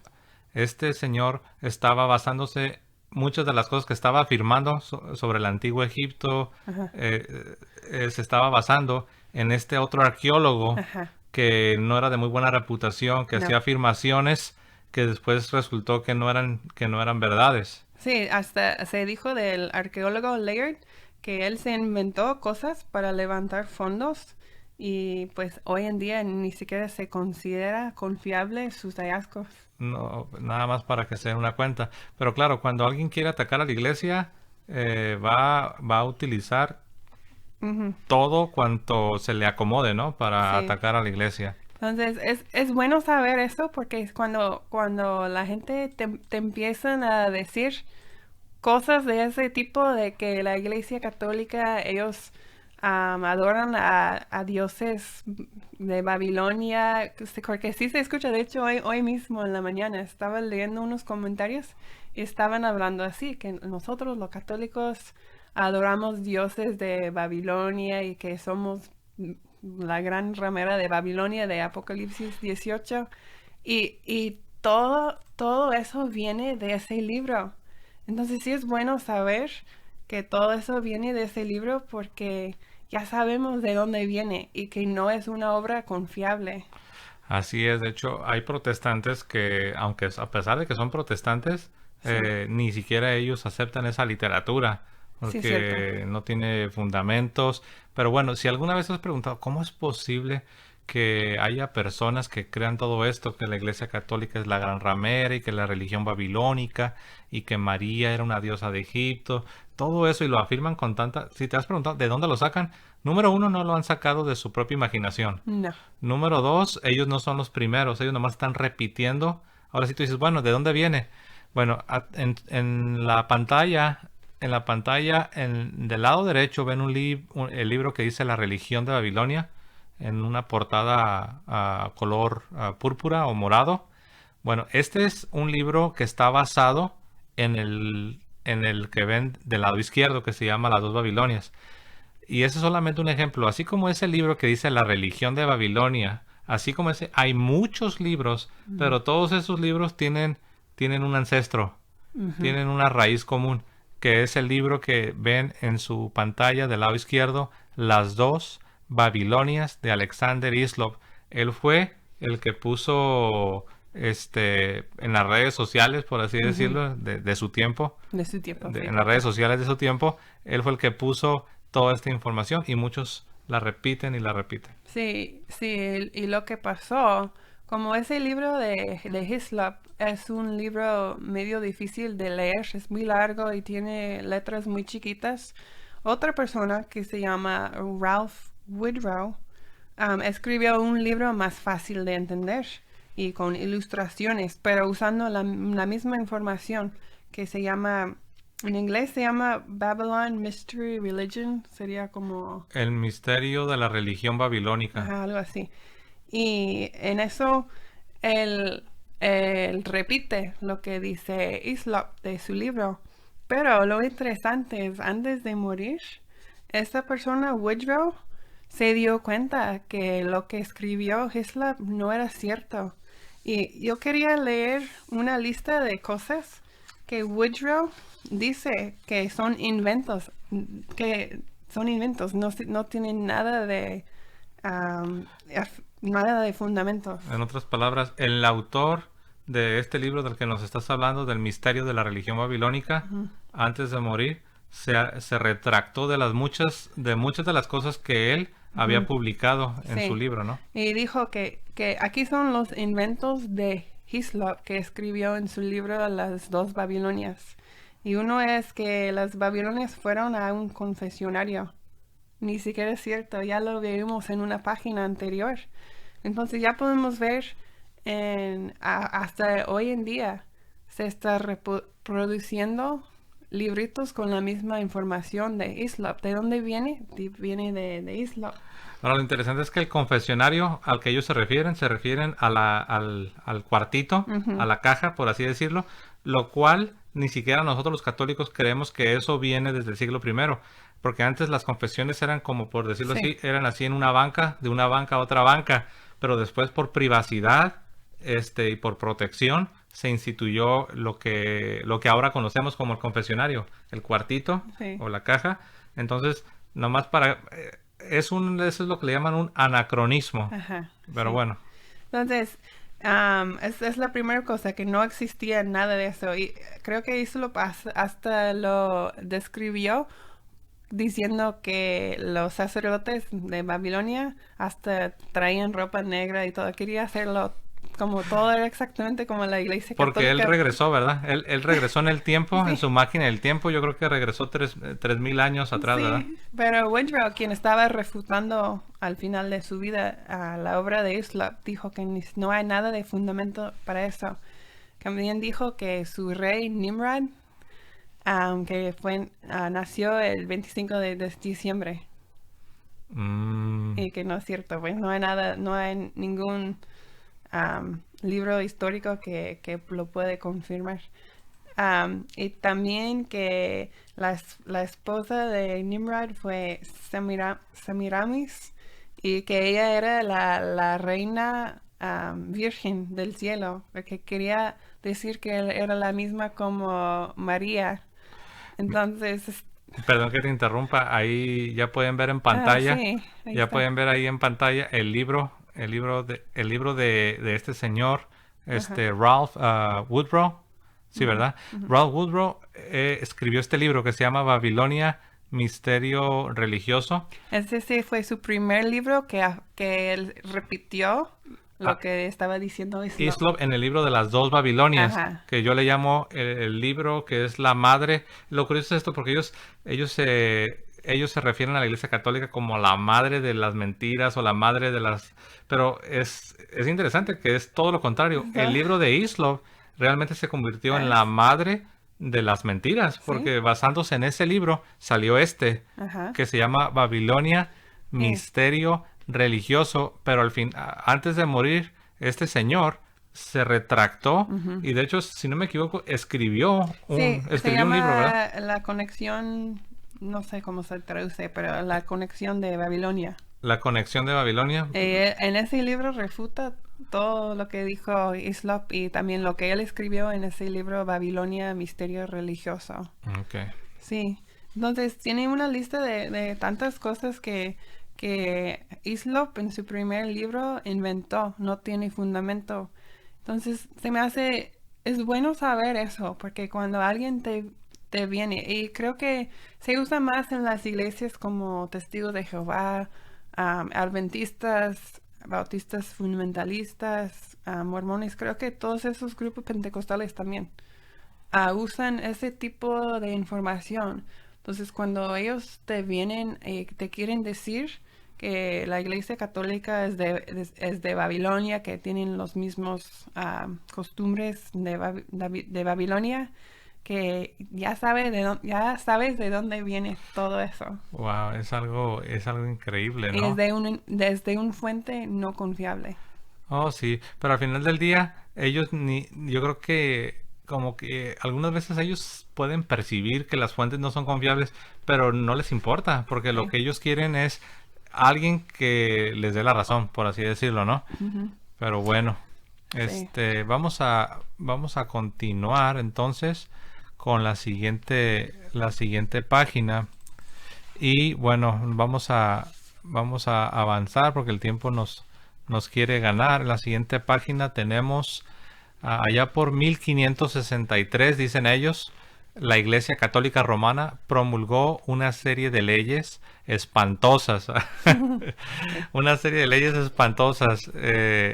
este señor estaba basándose muchas de las cosas que estaba afirmando sobre el antiguo Egipto, Ajá. se estaba basando en este otro arqueólogo Ajá. que no era de muy buena reputación, que No. hacía afirmaciones que después resultó que no eran verdades. Sí, hasta se dijo del arqueólogo Layard que él se inventó cosas para levantar fondos y pues hoy en día ni siquiera se considera confiable sus hallazgos. No, nada más para que se den una cuenta. Pero claro, cuando alguien quiere atacar a la iglesia, va a utilizar Ujú. todo cuanto se le acomode, ¿no? Para Sí. atacar a la iglesia. Entonces, es bueno saber eso porque es cuando la gente te empiezan a decir cosas de ese tipo, de que la Iglesia Católica, ellos adoran a dioses de Babilonia, porque sí se escucha. De hecho, hoy mismo en la mañana estaba leyendo unos comentarios y estaban hablando así, que nosotros los católicos adoramos dioses de Babilonia y que somos la gran ramera de Babilonia de Apocalipsis 18 y todo eso viene de ese libro. Entonces sí es bueno saber que todo eso viene de ese libro porque ya sabemos de dónde viene y que no es una obra confiable. Así es, de hecho, hay protestantes que, a pesar de que son protestantes, Sí, ni siquiera ellos aceptan esa literatura, sí es cierto. porque no tiene fundamentos. Pero bueno, si alguna vez has preguntado, ¿cómo es posible que haya personas que crean todo esto, que la Iglesia Católica es la gran ramera y que la religión babilónica y que María era una diosa de Egipto, todo eso y lo afirman con tanta... Si te has preguntado de dónde lo sacan, número uno, no lo han sacado de su propia imaginación. No. Número dos, ellos no son los primeros, ellos nomás están repitiendo. Ahora sí tú dices, bueno, ¿de dónde viene? Bueno, en la pantalla, del lado derecho ven el libro que dice La religión de Babilonia, en una portada a color púrpura o morado. Bueno, este es un libro que está basado en el que ven del lado izquierdo, que se llama Las dos Babilonias. Y ese es solamente un ejemplo. Así como ese libro que dice La religión de Babilonia, así como ese, hay muchos libros, Ujú, pero todos esos libros tienen un ancestro, ujú, tienen una raíz común, que es el libro que ven en su pantalla del lado izquierdo, Las dos Babilonias de Alexander Hislop. Él fue el que puso en las redes sociales, por así ujú. decirlo, de su tiempo, De su tiempo, sí. en las redes sociales de su tiempo, él fue el que puso toda esta información y muchos la repiten y la repiten. Sí, sí, y lo que pasó, como ese libro de Hislop es un libro medio difícil de leer, es muy largo y tiene letras muy chiquitas, otra persona que se llama Ralph Woodrow escribió un libro más fácil de entender y con ilustraciones, pero usando la misma información que se llama, en inglés se llama Babylon Mystery Religion, sería como El misterio de la religión babilónica. ajá, algo así. Y en eso él, él repite lo que dice Islop de su libro. Pero lo interesante es, antes de morir, esta persona, Woodrow, se dio cuenta que lo que escribió Hislop no era cierto. Y yo quería leer una lista de cosas que Woodrow dice que son inventos, no, no tienen nada de fundamentos. En otras palabras, el autor de este libro del que nos estás hablando, del misterio de la religión babilónica, Ujú. antes de morir, se retractó de muchas de las cosas que él había Ujú. publicado en su Sí. libro, ¿no? Y dijo que aquí son los inventos de Hislop que escribió en su libro Las dos Babilonias. Y uno es que las Babilonias fueron a un confesionario. Ni siquiera es cierto, ya lo vimos en una página anterior. Entonces ya podemos ver hasta hoy en día se está reproduciendo libritos con la misma información de Islop. ¿De dónde viene? Viene de Islop. Ahora, lo interesante es que el confesionario al que ellos se refieren al cuartito, a Ujú. la caja, por así decirlo, lo cual ni siquiera nosotros los católicos creemos que eso viene desde el siglo primero, porque antes las confesiones eran como, por decirlo Sí, así, eran así en una banca, de una banca a otra banca, pero después por privacidad, y por protección, se instituyó lo que ahora conocemos como el confesionario, el cuartito sí. o la caja. Entonces, nomás para eso es lo que le llaman un anacronismo. Ajá, Pero sí. bueno, Entonces, es la primera cosa, que no existía nada de eso. Y creo que eso hasta lo describió diciendo que los sacerdotes de Babilonia hasta traían ropa negra y todo. Quería hacerlo como todo era exactamente como la iglesia Porque él católica. regresó, ¿verdad? Él regresó en el tiempo, en Sí, su máquina del tiempo. Yo creo que regresó 3000 años atrás, ¿verdad? sí, pero Woodrow, quien estaba refutando al final de su vida a la obra de Isla, dijo que no hay nada de fundamento para eso. También dijo que su rey Nimrod, que nació el 25 de diciembre, Mm, y que no es cierto, pues no hay nada, no hay ningún libro histórico que lo puede confirmar. Y también que la esposa de Nimrod fue Semiramis y que ella era la reina virgen del cielo, porque quería decir que era la misma como María. Entonces, Perdón que te interrumpa. Ahí ya pueden ver en pantalla, sí, ahí ya está. pueden ver ahí en pantalla el libro de este señor, Ajá. Ralph Woodrow. Sí, Ujú, ¿verdad? ujú. Ralph Woodrow escribió este libro que se llama Babilonia, Misterio Religioso. Ese sí fue su primer libro que él repitió lo Ah, que estaba diciendo Islo. Hislop en el libro de las dos Babilonias, Ajá. que yo le llamo el libro que es la madre. Lo curioso es esto porque ellos se refieren a la Iglesia Católica como la madre de las mentiras o la madre de las... Pero es interesante que es todo lo contrario. El So- libro de Hislop realmente se convirtió en la es- madre de las mentiras, sí. porque basándose en ese libro salió Ajá. que se llama Babilonia, Eh, Misterio Religioso, pero al fin, antes de morir, este señor se retractó ujú. y de hecho, si no me equivoco, Sí, se escribió un libro, ¿verdad? llama la conexión, no sé cómo se traduce, pero la conexión de Babilonia. La conexión de Babilonia. En ese libro refuta todo lo que dijo Islop y también lo que él escribió en ese libro Babilonia, Misterio Religioso. Ok. Sí, entonces tiene una lista de tantas cosas que Islop en su primer libro inventó, no tiene fundamento. Entonces se me hace, es bueno saber eso, porque cuando alguien te viene, y creo que se usa más en las iglesias como testigos de Jehová, adventistas, bautistas fundamentalistas, mormones, creo que todos esos grupos pentecostales también usan ese tipo de información. Entonces, cuando ellos te vienen y te quieren decir que la Iglesia Católica es de Babilonia, que tienen los mismos costumbres de Babilonia, que ya sabes de dónde viene todo eso. Wow, es algo increíble, Y es ¿no? desde un fuente no confiable. Oh, sí, pero al final del día, yo creo que como que algunas veces ellos pueden percibir que las fuentes no son confiables, pero no les importa, porque lo Sí. que ellos quieren es alguien que les dé la razón, por así decirlo, ¿no? Ujú. Pero bueno, Sí. vamos a continuar entonces con la siguiente página. Y bueno, vamos a avanzar porque el tiempo nos quiere ganar. En la siguiente página tenemos allá por 1563, dicen ellos, la Iglesia Católica Romana promulgó una serie de leyes espantosas. Sí. Una serie de leyes espantosas.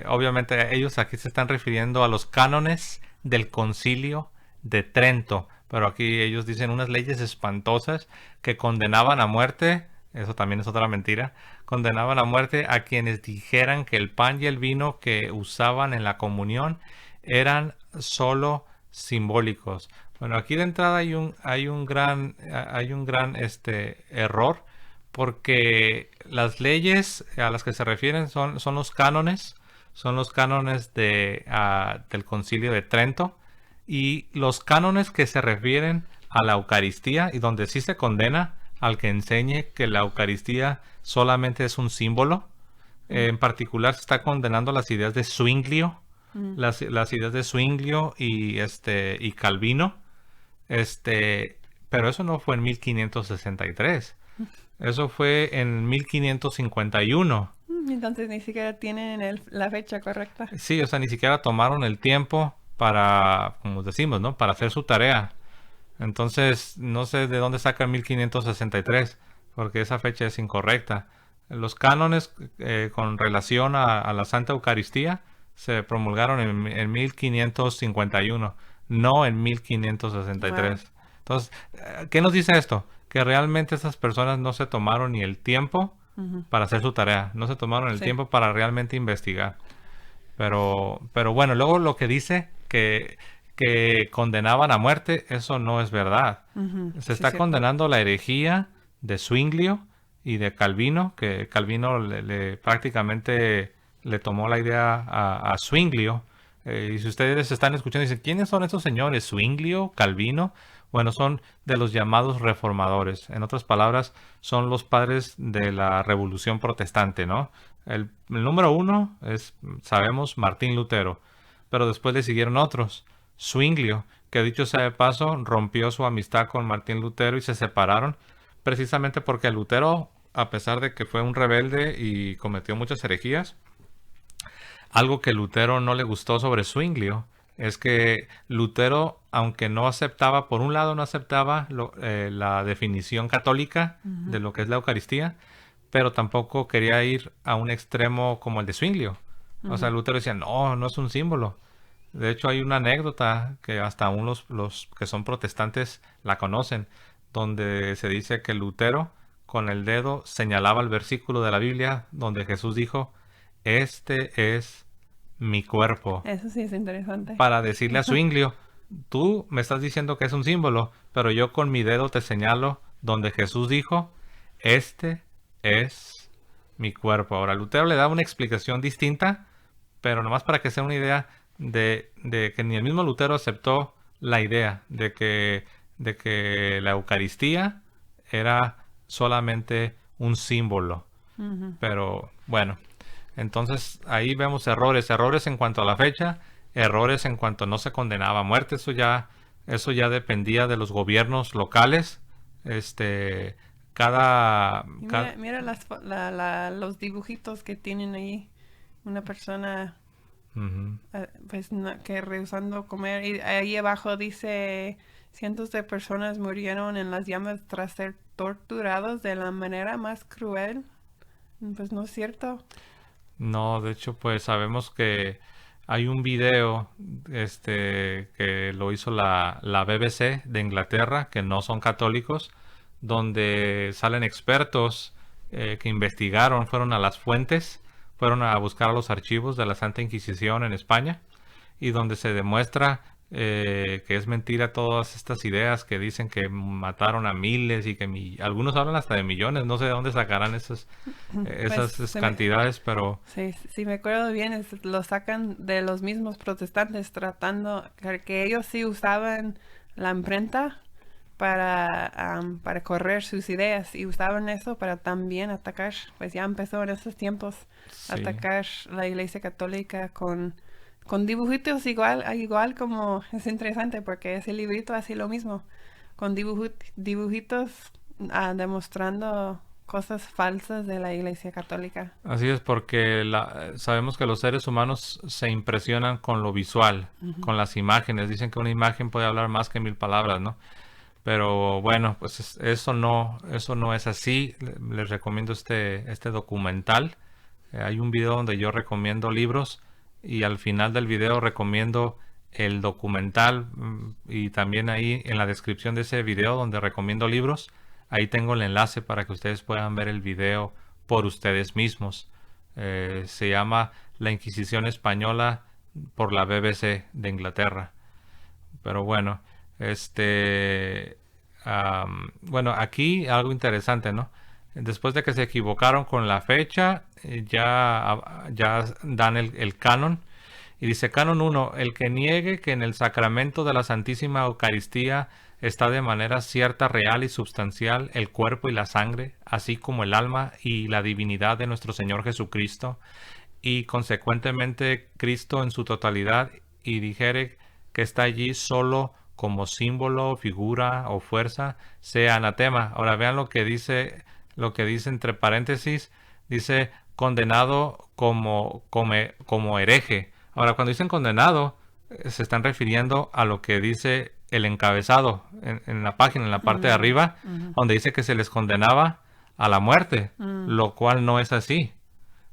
Obviamente ellos aquí se están refiriendo a los cánones del Concilio de Trento. Pero aquí ellos dicen unas leyes espantosas que condenaban a muerte, eso también es otra mentira, condenaban a muerte a quienes dijeran que el pan y el vino que usaban en la comunión eran solo simbólicos. Bueno, aquí de entrada hay un gran error porque las leyes a las que se refieren son los cánones del Concilio de Trento y los cánones que se refieren a la Eucaristía y donde sí se condena al que enseñe que la Eucaristía solamente es un símbolo. Mm, En particular se está condenando las ideas de Zwinglio, mm. las ideas de Zwinglio y Calvino. Pero eso no fue en 1563. Eso fue en 1551. Entonces ni siquiera tienen la fecha correcta. Sí, o sea, ni siquiera tomaron el tiempo para, como decimos, ¿no? Para hacer su tarea. Entonces, no sé de dónde saca 1563, porque esa fecha es incorrecta. Los cánones con relación a la Santa Eucaristía se promulgaron en 1551, no en Wow. 1563. Entonces, ¿qué nos dice esto? Que realmente esas personas no se tomaron ni el tiempo Ujú. para hacer su tarea, no se tomaron el Sí. tiempo para realmente investigar. Pero bueno, luego lo que dice que condenaban a muerte, eso no es verdad. Ujú. Se Sí, está cierto. condenando la herejía de Zwinglio y de Calvino, que Calvino prácticamente le tomó la idea a Zwinglio. Y si ustedes están escuchando y dicen, ¿quiénes son estos señores? Zwinglio, Calvino. Bueno, son de los llamados reformadores. En otras palabras, son los padres de la revolución protestante, ¿no? El número uno es, sabemos, Martín Lutero, pero después le siguieron otros. Zwinglio, que dicho sea de paso, rompió su amistad con Martín Lutero y se separaron, precisamente porque Lutero, a pesar de que fue un rebelde y cometió muchas herejías, algo que Lutero no le gustó sobre Zwinglio es que Lutero, aunque no aceptaba, por un lado no aceptaba la definición católica de Ujú. lo que es la Eucaristía, pero tampoco quería ir a un extremo como el de Zwinglio. O sea, Ujú. Lutero decía, no, no es un símbolo. De hecho, hay una anécdota que hasta aún los que son protestantes la conocen, donde se dice que Lutero con el dedo señalaba el versículo de la Biblia donde Jesús dijo, este es mi cuerpo, Eso sí es interesante. para decirle a Zwinglio, tú me estás diciendo que es un símbolo, pero yo con mi dedo te señalo donde Jesús dijo, este es mi cuerpo. Ahora, Lutero le da una explicación distinta, pero nomás para que sea una idea de que ni el mismo Lutero aceptó la idea de que la Eucaristía era solamente un símbolo. Ujú. Pero bueno, entonces ahí vemos errores en cuanto a la fecha, errores en cuanto no se condenaba a muerte, eso ya dependía de los gobiernos locales. Este, cada, Y cada mira, mira los dibujitos que tienen ahí. Una persona ujú. pues que rehusando comer. Y ahí abajo dice, cientos de personas murieron en las llamas tras ser torturados de la manera más cruel. Pues no es cierto. No, de hecho, pues sabemos que hay un video que lo hizo la BBC de Inglaterra, que no son católicos, donde salen expertos que investigaron, fueron a las fuentes, fueron a buscar a los archivos de la Santa Inquisición en España y donde se demuestra que es mentira todas estas ideas que dicen que mataron a miles y que algunos hablan hasta de millones, no sé de dónde sacarán Pues esas cantidades, pero sí, si me acuerdo bien, lo sacan de los mismos protestantes tratando, que ellos sí usaban la imprenta para correr sus ideas y usaban eso para también atacar, pues ya empezó en esos tiempos, sí. atacar la Iglesia Católica con dibujitos igual como es interesante porque ese librito hace lo mismo, con dibujitos demostrando cosas falsas de la Iglesia Católica. Así es porque sabemos que los seres humanos se impresionan con lo visual, Ujú. con las imágenes. Dicen que una imagen puede hablar más que mil palabras, ¿no? Pero bueno, pues eso no es así. Les recomiendo este documental. Hay un video donde yo recomiendo libros y al final del video recomiendo el documental y también ahí en la descripción de ese video donde recomiendo libros, ahí tengo el enlace para que ustedes puedan ver el video por ustedes mismos. Se llama La Inquisición Española por la BBC de Inglaterra. Pero bueno, bueno, aquí algo interesante, ¿no? Después de que se equivocaron con la fecha, ya dan el canon. Y dice, canon uno, el que niegue que en el sacramento de la Santísima Eucaristía está de manera cierta, real y substancial el cuerpo y la sangre, así como el alma y la divinidad de nuestro Señor Jesucristo, y consecuentemente Cristo en su totalidad, y dijere que está allí solo como símbolo, figura o fuerza, sea anatema. Ahora vean lo que dice entre paréntesis, dice condenado como hereje. Ahora, cuando dicen condenado, se están refiriendo a lo que dice el encabezado en la página, en la parte de arriba, donde dice que se les condenaba a la muerte, lo cual no es así.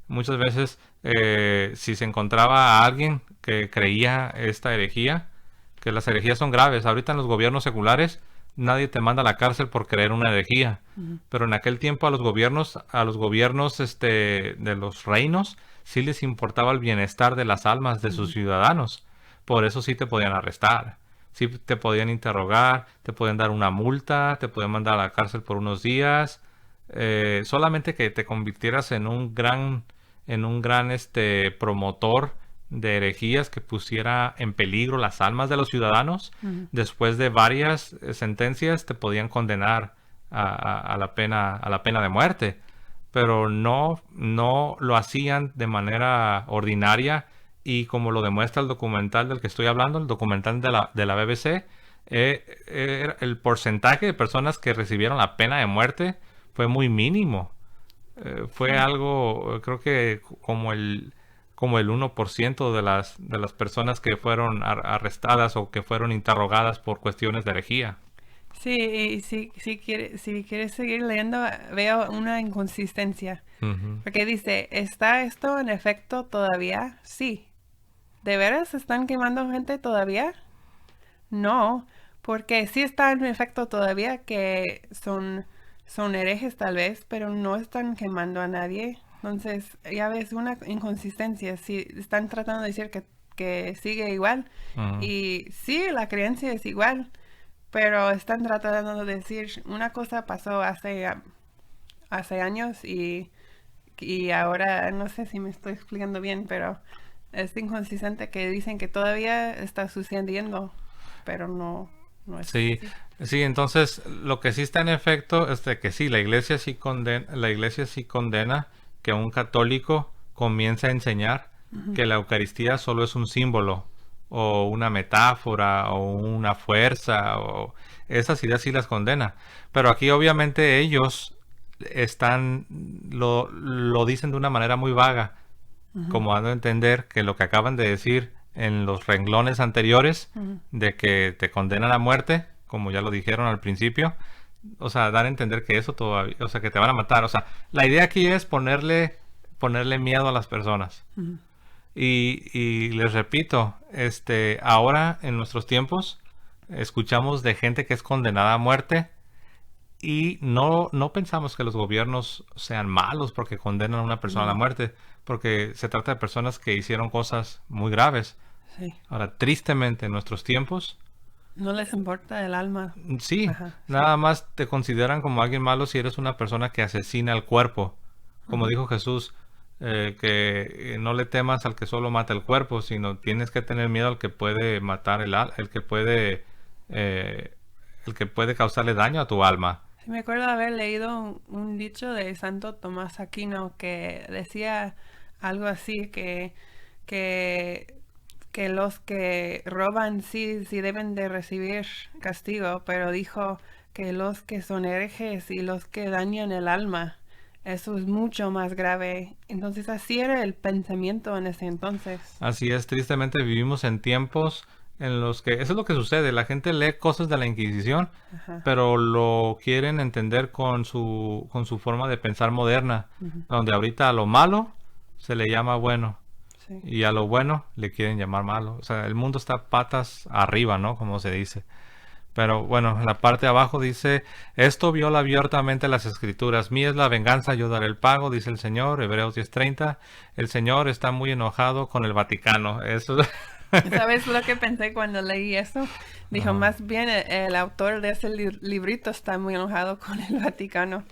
Muchas veces, si se encontraba a alguien que creía esta herejía, que las herejías son graves. Ahorita en los gobiernos seculares nadie te manda a la cárcel por creer una herejía. Pero en aquel tiempo a los gobiernos de los reinos sí les importaba el bienestar de las almas de sus ciudadanos. Por eso sí te podían arrestar. Sí te podían interrogar, te podían dar una multa, te podían mandar a la cárcel por unos días. Solamente que te convirtieras en un gran promotor de herejías que pusiera en peligro las almas de los ciudadanos. Después de varias sentencias te podían condenar a la pena de muerte, pero no lo hacían de manera ordinaria. Y como lo demuestra el documental del que estoy hablando, el documental de la BBC, el porcentaje de personas que recibieron la pena de muerte fue muy mínimo. Fue algo, creo que como el 1% de las personas que fueron arrestadas o que fueron interrogadas por cuestiones de herejía. Sí, y si quieres seguir leyendo, veo una inconsistencia. Porque dice, ¿está esto en efecto todavía? Sí. ¿De veras están quemando gente todavía? No, porque sí está en efecto todavía que son herejes tal vez, pero no están quemando a nadie. Entonces, ya ves una inconsistencia. Si están tratando de decir que sigue igual, y sí, la creencia es igual, pero están tratando de decir una cosa pasó hace años y ahora no sé si me estoy explicando bien, pero es inconsistente que dicen que todavía está sucediendo, pero no es Sí, así. sí, entonces lo que sí está en efecto es de que sí, la iglesia sí condena que un católico comience a enseñar que la Eucaristía solo es un símbolo o una metáfora o una fuerza, o esas ideas sí las condena. Pero aquí obviamente ellos lo dicen de una manera muy vaga, como dando a entender que lo que acaban de decir en los renglones anteriores, de que te condenan a muerte, como ya lo dijeron al principio, o sea, dar a entender que eso todavía, o sea, que te van a matar. O sea, la idea aquí es ponerle miedo a las personas. Y les repito, ahora en nuestros tiempos escuchamos de gente que es condenada a muerte, y no pensamos que los gobiernos sean malos porque condenan a una persona a la No, muerte, porque se trata de personas que hicieron cosas muy graves. sí. Ahora, tristemente, en nuestros tiempos, No les importa el alma. sí, Ajá, sí. nada más te consideran como alguien malo si eres una persona que asesina el cuerpo. Como dijo Jesús, que no le temas al que solo mata el cuerpo, sino tienes que tener miedo al que puede matar eh, el que puede causarle daño a tu alma. Sí, me acuerdo haber leído un dicho de Santo Tomás Aquino que decía algo así, que, que los que roban sí deben de recibir castigo, pero dijo que los que son herejes y los que dañan el alma, eso es mucho más grave. Entonces así era el pensamiento en ese entonces. Así es, tristemente vivimos en tiempos en los que eso es lo que sucede. La gente lee cosas de la Inquisición, Ajá. pero lo quieren entender con su forma de pensar moderna, donde ahorita a lo malo se le llama bueno Sí. y a lo bueno le quieren llamar malo. O sea, el mundo está patas arriba, ¿no? Como se dice. Pero bueno, en la parte de abajo dice, esto viola abiertamente las escrituras. Mía es la venganza, yo daré el pago, dice el Señor, Hebreos 10:30. El Señor está muy enojado con el Vaticano. Eso ¿Sabes lo que pensé cuando leí eso? Dijo, Ajá. más bien el autor de ese librito está muy enojado con el Vaticano.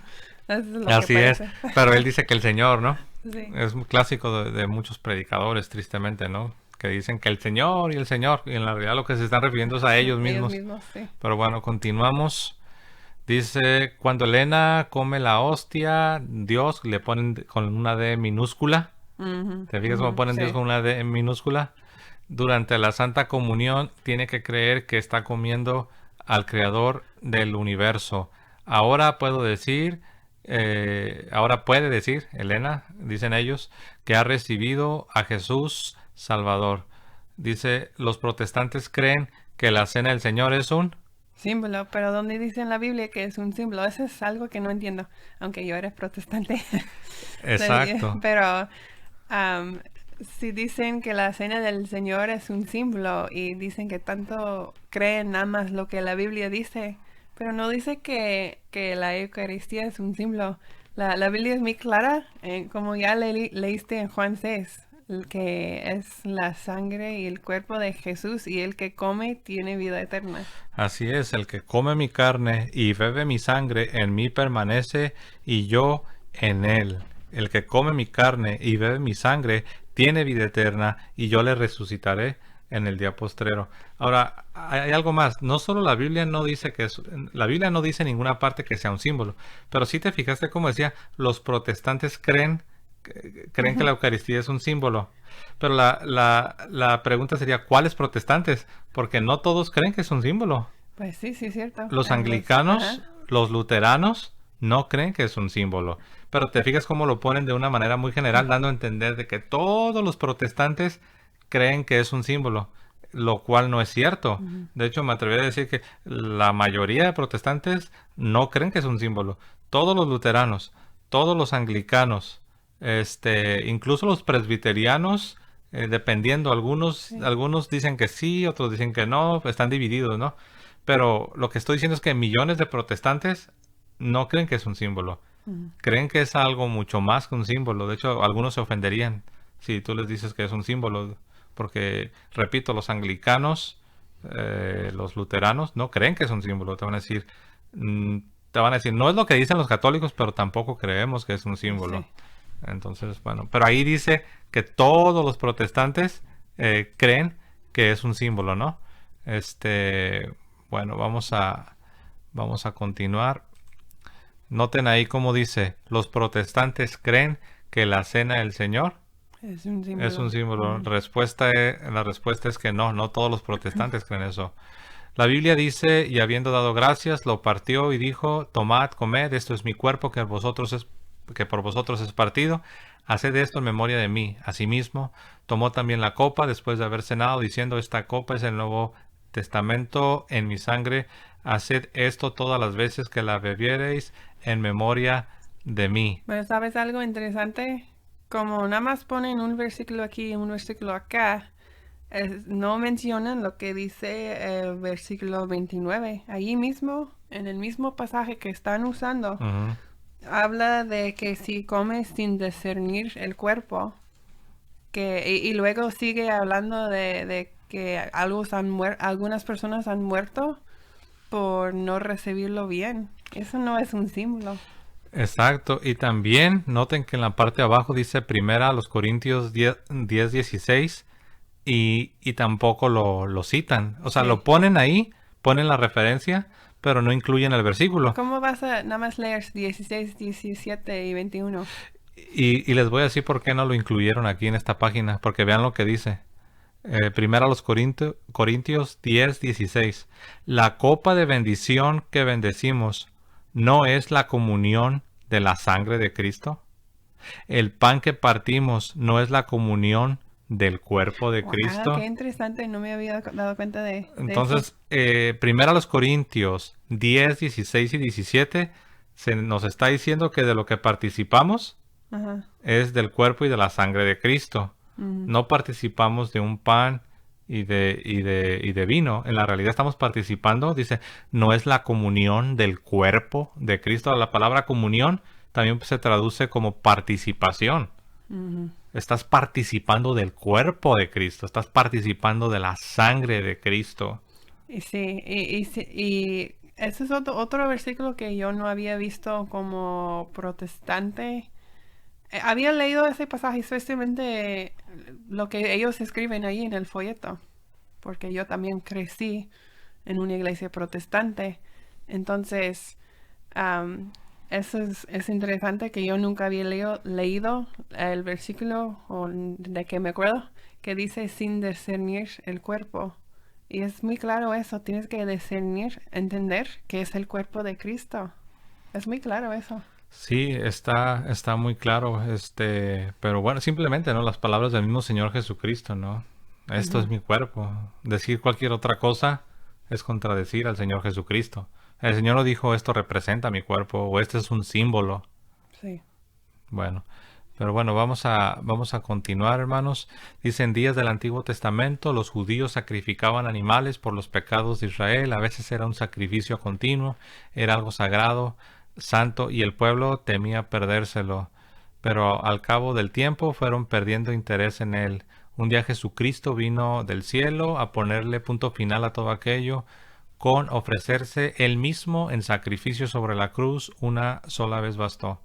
Eso es lo que Así es, parece. pero él dice que el Señor, ¿no? Sí, Es un clásico de muchos predicadores, tristemente, ¿no? Que dicen que el Señor, y en la realidad lo que se están refiriendo es a ellos ellos mismos. mismos, sí. Pero bueno, continuamos. Dice, cuando Elena come la hostia, Dios le ponen con una D minúscula. Ujú, ¿Te fijas cómo ponen Dios sí. con una D en minúscula? Durante la Santa Comunión tiene que creer que está comiendo al Creador del universo. Ahora ahora puede decir, Elena, dicen ellos, que ha recibido a Jesús Salvador. Dice, los protestantes creen que la cena del Señor es un... símbolo, pero ¿dónde dice en la Biblia que es un símbolo? Eso es algo que no entiendo, aunque yo era protestante. Exacto. Pero am, si dicen que la cena del Señor es un símbolo y dicen que tanto creen nada más lo que la Biblia dice, pero no dice que la Eucaristía es un símbolo. La Biblia es muy clara, como ya leíste en Juan 6, que es la sangre y el cuerpo de Jesús y el que come tiene vida eterna. Así es, el que come mi carne y bebe mi sangre, en mí permanece y yo en él. El que come mi carne y bebe mi sangre tiene vida eterna y yo le resucitaré en el día postrero. Ahora, hay algo más. No solo la Biblia no dice la Biblia no dice en ninguna parte que sea un símbolo, pero si te fijaste como decía, los protestantes creen que la Eucaristía es un símbolo. Pero la pregunta sería, ¿cuáles protestantes? Porque no todos creen que es un símbolo. Pues sí, sí, es cierto. Los Ajá. anglicanos, los luteranos, no creen que es un símbolo. Pero te fijas cómo lo ponen de una manera muy general, dando a entender de que todos los protestantes creen que es un símbolo, lo cual no es cierto. Ujú. De hecho, me atrevería a decir que la mayoría de protestantes no creen que es un símbolo. Todos los luteranos, todos los anglicanos, incluso los presbiterianos, dependiendo, Sí. algunos dicen que sí, otros dicen que no, están divididos, ¿no? Pero lo que estoy diciendo es que millones de protestantes no creen que es un símbolo. Ujú. Creen que es algo mucho más que un símbolo. De hecho, algunos se ofenderían si tú les dices que es un símbolo. Porque, repito, los anglicanos, los luteranos, no creen que es un símbolo. Mm, te van a decir, no es lo que dicen los católicos, pero tampoco creemos que es un Sí. símbolo. Entonces, bueno, pero ahí dice que todos los protestantes creen que es un símbolo, ¿no? Este, bueno, vamos a continuar. Noten ahí cómo dice, los protestantes creen que la cena del Señor Es un es un símbolo. símbolo. Ujú. La respuesta es que no, no todos los protestantes creen eso. La Biblia dice, y habiendo dado gracias, lo partió y dijo, tomad, comed, esto es mi cuerpo que por vosotros es partido. Haced esto en memoria de mí. Asimismo, tomó también la copa después de haber cenado, diciendo, esta copa es el nuevo testamento en mi sangre. Haced esto todas las veces que la bebiereis en memoria de mí. Pero ¿sabes algo interesante? Como nada más ponen un versículo aquí y un versículo acá, no mencionan lo que dice el versículo 29. Allí mismo, en el mismo pasaje que están usando, Ujú. habla de que si comes sin discernir el cuerpo, y luego sigue hablando de que algunas personas han muerto por no recibirlo bien. Eso no es un símbolo. Exacto, y también noten que en la parte de abajo dice primera a los Corintios 10:16 y tampoco lo citan. O sea, lo Sí. ponen ahí, ponen la referencia, pero no incluyen el versículo. ¿Cómo vas a nada más leer 16, 17 y 21? Y les voy a decir por qué no lo incluyeron aquí en esta página, porque vean lo que dice. Primera a los Corintios 10:16. La copa de bendición que bendecimos no es la comunión de la sangre de Cristo. El pan que partimos no es la comunión del cuerpo de Wow, qué Cristo. interesante, no me había dado cuenta de eso. Entonces, primero a los Corintios 10, 16 y 17 se nos está diciendo que de lo que participamos Ajá. es del cuerpo y de la sangre de Cristo. Mm, No participamos de un pan y de vino. En la realidad estamos participando, dice, no es la comunión del cuerpo de Cristo. La palabra comunión también se traduce como participación. ujú. Estás participando del cuerpo de Cristo, estás participando de la sangre de Cristo. Y sí, y ese es otro versículo que yo no había visto como protestante. Había leído ese pasaje, especialmente lo que ellos escriben ahí en el folleto, porque yo también crecí en una iglesia protestante. Entonces, am, eso es interesante que yo nunca había leído el versículo o de que me acuerdo que dice sin discernir el cuerpo. Y es muy claro eso, tienes que discernir, entender que es el cuerpo de Cristo. Es muy claro eso. Sí, está muy claro, pero bueno, simplemente, ¿no? Las palabras del mismo Señor Jesucristo, ¿no? Esto es mi cuerpo. Decir cualquier otra cosa es contradecir al Señor Jesucristo. El Señor no dijo esto representa mi cuerpo o este es un símbolo. Sí. Bueno, pero bueno, vamos a continuar, hermanos. Dice, en días del Antiguo Testamento, los judíos sacrificaban animales por los pecados de Israel. A veces era un sacrificio continuo, era algo sagrado, santo, y el pueblo temía perdérselo. Pero al cabo del tiempo fueron perdiendo interés en él. Un día Jesucristo vino del cielo a ponerle punto final a todo aquello, con ofrecerse él mismo en sacrificio sobre la cruz una sola vez bastó.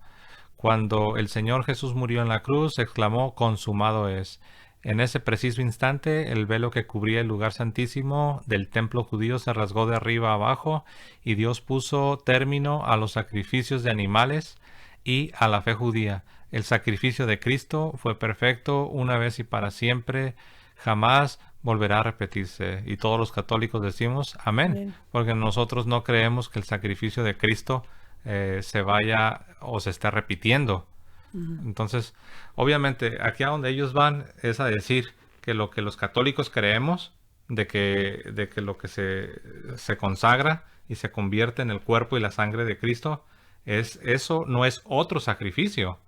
Cuando el Señor Jesús murió en la cruz, exclamó, consumado es. En ese preciso instante, el velo que cubría el lugar santísimo del templo judío se rasgó de arriba a abajo y Dios puso término a los sacrificios de animales y a la fe judía. El sacrificio de Cristo fue perfecto una vez y para siempre, jamás volverá a repetirse. Y todos los católicos decimos amén, Amén. porque nosotros no creemos que el sacrificio de Cristo se vaya o se esté repitiendo. Entonces, obviamente, aquí a donde ellos van es a decir que lo que los católicos creemos, de que lo que se consagra y se convierte en el cuerpo y la sangre de Cristo, eso no es otro sacrificio,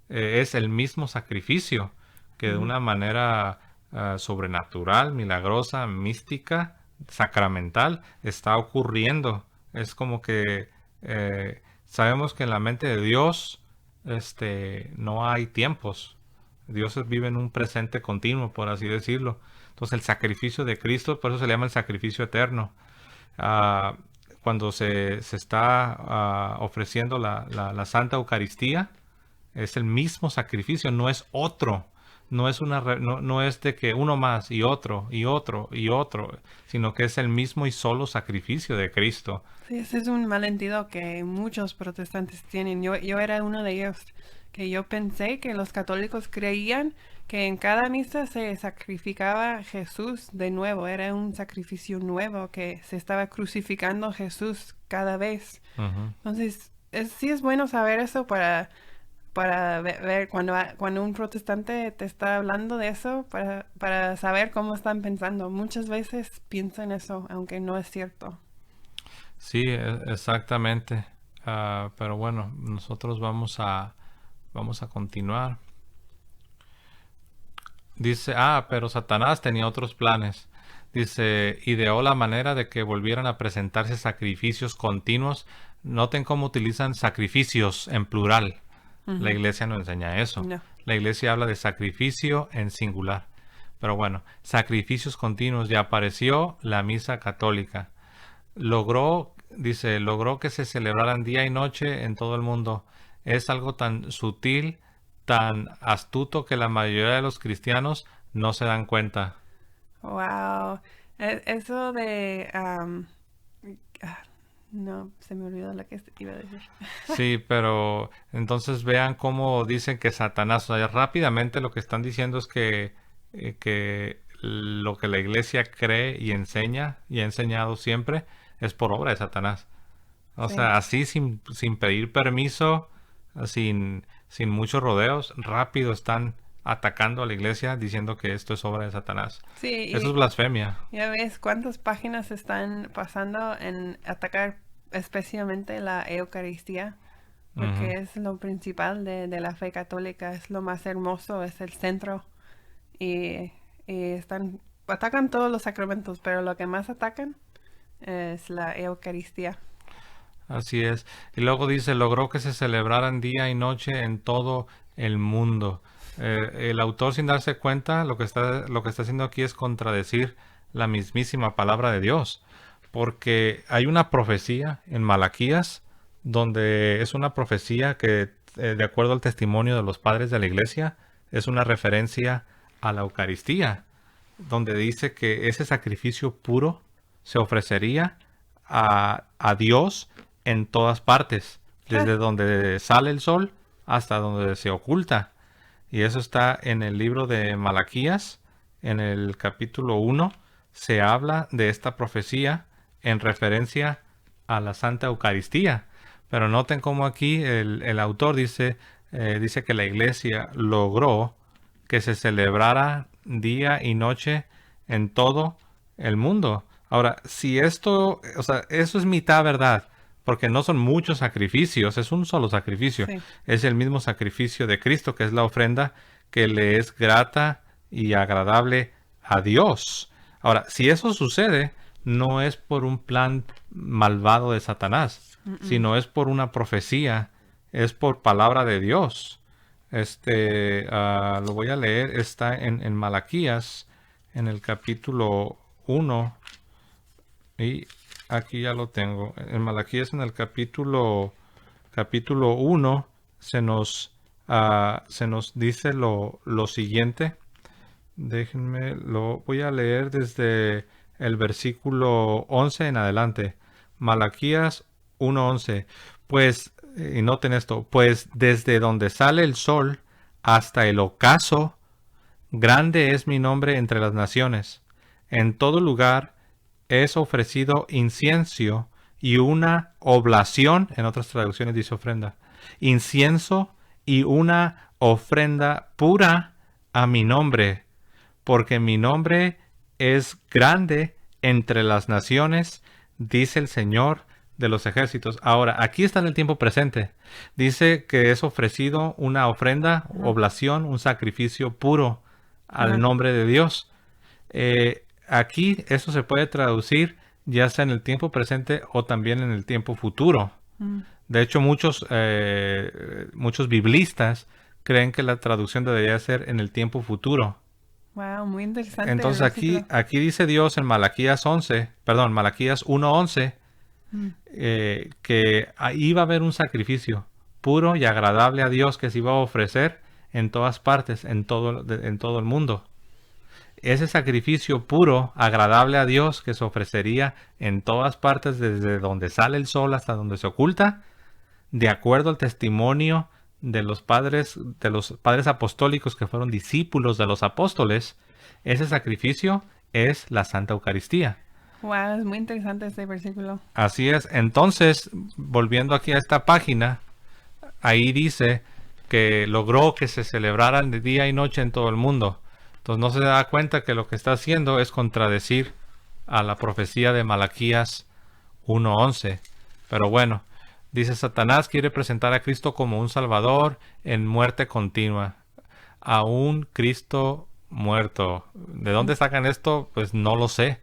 es el mismo sacrificio que de una manera sobrenatural, milagrosa, mística, sacramental, está ocurriendo. Es como que sabemos que en la mente de Dios no hay tiempos. Dios vive en un presente continuo, por así decirlo. Entonces el sacrificio de Cristo, por eso se le llama el sacrificio eterno. Ah, cuando se está ofreciendo la Santa Eucaristía, es el mismo sacrificio, no es otro. No es no es de que uno más y otro y otro y otro, sino que es el mismo y solo sacrificio de Cristo. Sí, ese es un malentendido que muchos protestantes tienen. Yo era uno de ellos, que yo pensé que los católicos creían que en cada misa se sacrificaba a Jesús de nuevo, era un sacrificio nuevo, que se estaba crucificando a Jesús cada vez. Ujú. Entonces, sí es bueno saber eso para ver cuando un protestante te está hablando de eso, para saber cómo están pensando. Muchas veces piensan eso, aunque no es cierto. Sí, exactamente. Pero bueno, nosotros vamos a continuar. Dice, pero Satanás tenía otros planes. Dice, ideó la manera de que volvieran a presentarse sacrificios continuos. Noten cómo utilizan sacrificios en plural. La iglesia no enseña eso. No. La iglesia habla de sacrificio en singular. Pero bueno, sacrificios continuos. Ya apareció la misa católica. Logró que se celebraran día y noche en todo el mundo. Es algo tan sutil, tan astuto que la mayoría de los cristianos no se dan cuenta. Wow. Eso de... no, se me olvidó lo que iba a decir. Sí, pero entonces vean cómo dicen que Satanás, o sea, rápidamente lo que están diciendo es que lo que la iglesia cree y enseña y ha enseñado siempre es por obra de Satanás. O Sí. sea, así sin pedir permiso, sin muchos rodeos, rápido están atacando a la iglesia diciendo que esto es obra de Satanás. Sí, Eso es blasfemia. ya ves cuántas páginas están pasando en atacar especialmente la Eucaristía, porque Ujú. es lo principal de la fe católica, es lo más hermoso, es el centro. Y atacan todos los sacramentos, pero lo que más atacan es la Eucaristía. Así es. Y luego dice, logró que se celebraran día y noche en todo el mundo. El autor, sin darse cuenta, lo que está haciendo aquí es contradecir la mismísima palabra de Dios. Porque hay una profecía en Malaquías, donde es una profecía que, de acuerdo al testimonio de los padres de la iglesia, es una referencia a la Eucaristía, donde dice que ese sacrificio puro se ofrecería a Dios en todas partes, desde donde sale el sol hasta donde se oculta. Y eso está en el libro de Malaquías, en el capítulo 1, se habla de esta profecía en referencia a la Santa Eucaristía. Pero noten cómo aquí el autor dice que la iglesia logró que se celebrara día y noche en todo el mundo. Ahora, si esto, o sea, eso es mitad verdad, porque no son muchos sacrificios, es un solo sacrificio. Sí. Es el mismo sacrificio de Cristo, que es la ofrenda que le es grata y agradable a Dios. Ahora, si eso sucede, no es por un plan malvado de Satanás, sino es por una profecía, es por palabra de Dios. Lo voy a leer, está en Malaquías, en el capítulo 1, y aquí ya lo tengo. En Malaquías, en el capítulo 1, se nos dice lo siguiente. Déjenme, lo voy a leer desde el versículo 11 en adelante. Malaquías 1:11. Pues, y noten esto, pues desde donde sale el sol hasta el ocaso, grande es mi nombre entre las naciones. En todo lugar es ofrecido incienso y una oblación, en otras traducciones dice ofrenda, incienso y una ofrenda pura a mi nombre, porque mi nombre es grande entre las naciones, dice el Señor de los ejércitos. Ahora, aquí está en el tiempo presente. Dice que es ofrecido una ofrenda, oblación, un sacrificio puro al nombre de Dios. Aquí eso se puede traducir ya sea en el tiempo presente o también en el tiempo futuro. De hecho, muchos biblistas creen que la traducción debería ser en el tiempo futuro. Wow, muy interesante. Entonces aquí dice Dios en Malaquías 1:11, que ahí va a haber un sacrificio puro y agradable a Dios que se iba a ofrecer en todas partes, en todo el mundo. Ese sacrificio puro, agradable a Dios, que se ofrecería en todas partes, desde donde sale el sol hasta donde se oculta, de acuerdo al testimonio de los padres apostólicos que fueron discípulos de los apóstoles, ese sacrificio es la Santa Eucaristía. Wow, es muy interesante este versículo. Así es. Entonces, volviendo aquí a esta página, ahí dice que logró que se celebraran de día y noche en todo el mundo. Entonces no se da cuenta que lo que está haciendo es contradecir a la profecía de Malaquías 1:11. Pero bueno, dice Satanás quiere presentar a Cristo como un Salvador en muerte continua. A un Cristo muerto. ¿De dónde sacan esto? Pues no lo sé.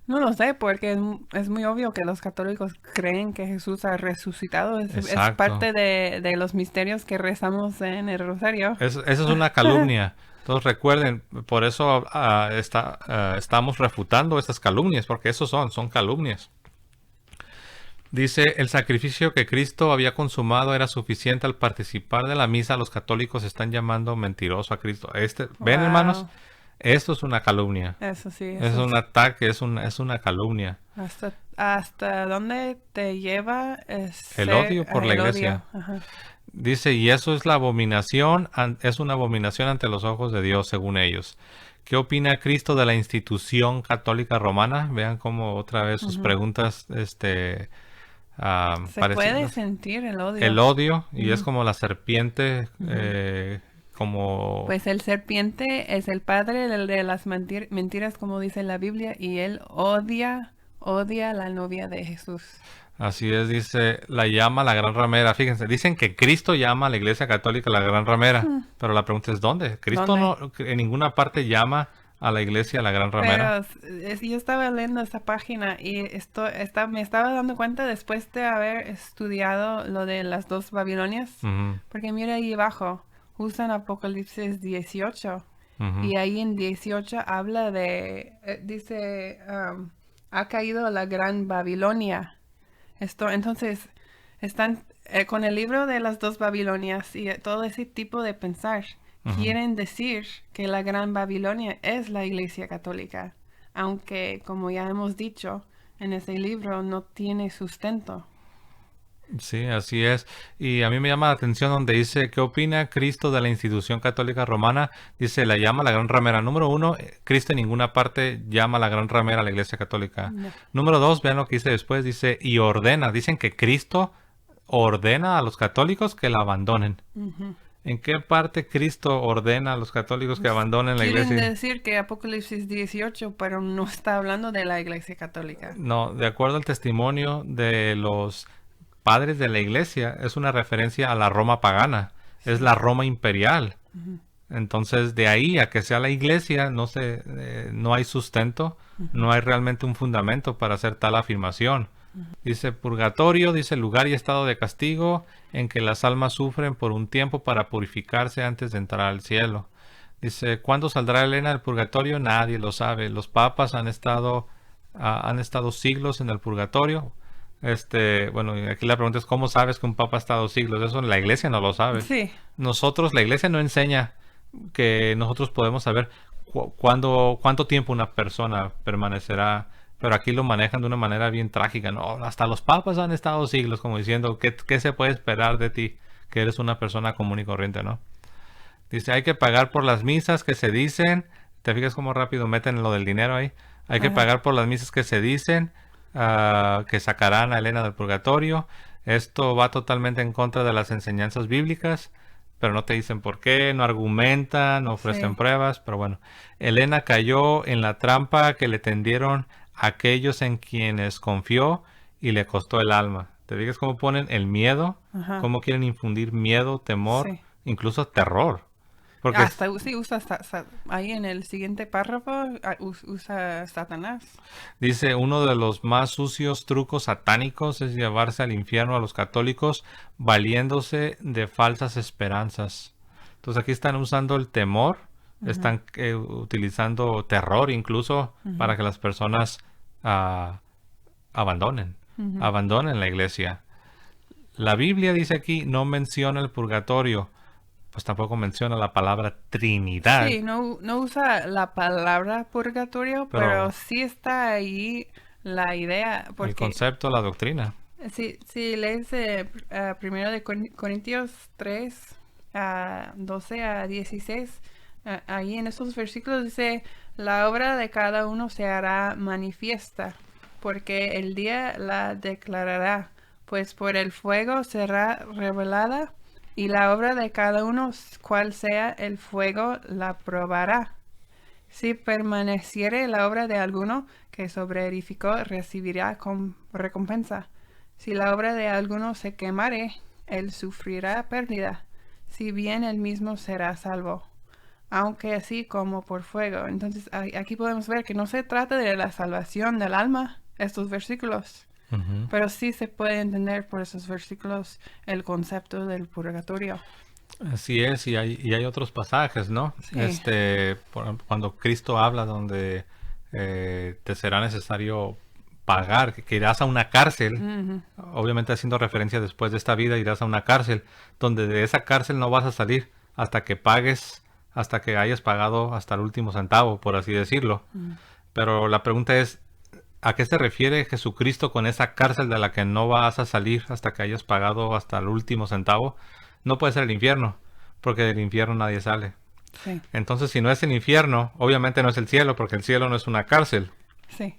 No lo sé, porque es muy obvio que los católicos creen que Jesús ha resucitado. Es parte de los misterios que rezamos en el rosario. Esa es una calumnia. Entonces recuerden, por eso estamos refutando estas calumnias, porque eso son calumnias. Dice, el sacrificio que Cristo había consumado era suficiente. Al participar de la misa, los católicos están llamando mentiroso a Cristo. ¿Ven, hermanos? Esto es una calumnia. Eso sí. Es un ataque, es una calumnia. ¿Hasta dónde te lleva el odio por la iglesia? Ajá. Dice, y eso es la abominación, es una abominación ante los ojos de Dios, según ellos. ¿Qué opina Cristo de la institución católica romana? Vean cómo otra vez sus preguntas, se puede sentir el odio. El odio, y es como la serpiente, como... Pues el serpiente es el padre de las mentiras, como dice la Biblia, y él odia a la novia de Jesús. Así es, dice, la llama la gran ramera. Fíjense, dicen que Cristo llama a la Iglesia Católica la gran ramera, pero la pregunta es ¿dónde? Cristo no en ninguna parte llama a la Iglesia la gran ramera. Pero yo estaba leyendo esta página y me estaba dando cuenta después de haber estudiado lo de las dos Babilonias, porque mira ahí abajo, usan Apocalipsis 18, y ahí en 18 habla dice, ha caído la gran Babilonia. Entonces, están con el libro de las dos Babilonias y todo ese tipo de pensar, quieren decir que la gran Babilonia es la Iglesia Católica, aunque, como ya hemos dicho, en ese libro no tiene sustento. Sí, así es. Y a mí me llama la atención donde dice, ¿qué opina Cristo de la institución católica romana? Dice, la llama la gran ramera. Número 1, Cristo en ninguna parte llama la gran ramera a la Iglesia Católica. No. Número 2, vean lo que dice después, dice, y ordena. Dicen que Cristo ordena a los católicos que la abandonen. ¿En qué parte Cristo ordena a los católicos que abandonen la Quieren iglesia? decir que Apocalipsis 18, pero no está hablando de la iglesia católica. No, de acuerdo al testimonio de los padres de la iglesia, es una referencia a la Roma pagana, es la Roma imperial. Entonces, de ahí a que sea la iglesia, no hay sustento, no hay realmente un fundamento para hacer tal afirmación. Dice purgatorio, dice lugar y estado de castigo en que las almas sufren por un tiempo para purificarse antes de entrar al cielo. Dice, ¿cuándo saldrá Elena del purgatorio? Nadie lo sabe. Los papas han estado siglos en el purgatorio. Bueno, y aquí la pregunta es, ¿cómo sabes que un papa ha estado siglos? Eso la iglesia no lo sabe. Sí, La iglesia no enseña que nosotros podemos saber cuánto tiempo una persona permanecerá, pero aquí lo manejan de una manera bien trágica, ¿no? Hasta los papas han estado siglos, como diciendo, ¿qué se puede esperar de ti? Que eres una persona común y corriente, ¿no? Dice, hay que pagar por las misas que se dicen. ¿Te fijas cómo rápido meten lo del dinero ahí? Hay que pagar por las misas que se dicen, que sacarán a Elena del purgatorio. Esto va totalmente en contra de las enseñanzas bíblicas, pero no te dicen por qué, no argumentan, no ofrecen sí. pruebas, pero bueno. Elena cayó en la trampa que le tendieron aquellos en quienes confió y le costó el alma. ¿Te fijas cómo ponen el miedo? Ajá. ¿Cómo quieren infundir miedo, temor, Sí. incluso terror? Porque Hasta sí usa ahí en el siguiente párrafo usa Satanás. dice, uno de los más sucios trucos satánicos es llevarse al infierno a los católicos valiéndose de falsas esperanzas. Entonces aquí están usando el temor, están utilizando terror incluso para que las personas abandonen, abandonen la iglesia. La Biblia dice aquí, no menciona el purgatorio, pues tampoco menciona la palabra Trinidad. Sí, no usa la palabra purgatorio, pero sí está ahí la idea, el porque concepto, la doctrina. si lees primero de Corintios 3, 12 a 16, ahí en esos versículos dice, la obra de cada uno se hará manifiesta, porque el día la declarará, pues por el fuego será revelada, y la obra de cada uno, cual sea el fuego, la probará. Si permaneciere la obra de alguno que sobreedificó, recibirá recompensa. Si la obra de alguno se quemare, él sufrirá pérdida, si bien él mismo será salvo, aunque así como por fuego. Entonces aquí podemos ver que no se trata de la salvación del alma, estos versículos, pero sí se puede entender por esos versículos el concepto del purgatorio. Así es, y hay otros pasajes, ¿no? Sí. Cuando Cristo habla donde te será necesario pagar, que irás a una cárcel, obviamente haciendo referencia después de esta vida, irás a una cárcel, donde de esa cárcel no vas a salir hasta que pagues, hasta que hayas pagado hasta el último centavo, por así decirlo. Pero la pregunta es, ¿a qué se refiere Jesucristo con esa cárcel de la que no vas a salir hasta que hayas pagado hasta el último centavo? No puede ser el infierno, porque del infierno nadie sale. Sí. Entonces, si no es el infierno, obviamente no es el cielo, porque el cielo no es una cárcel. Sí.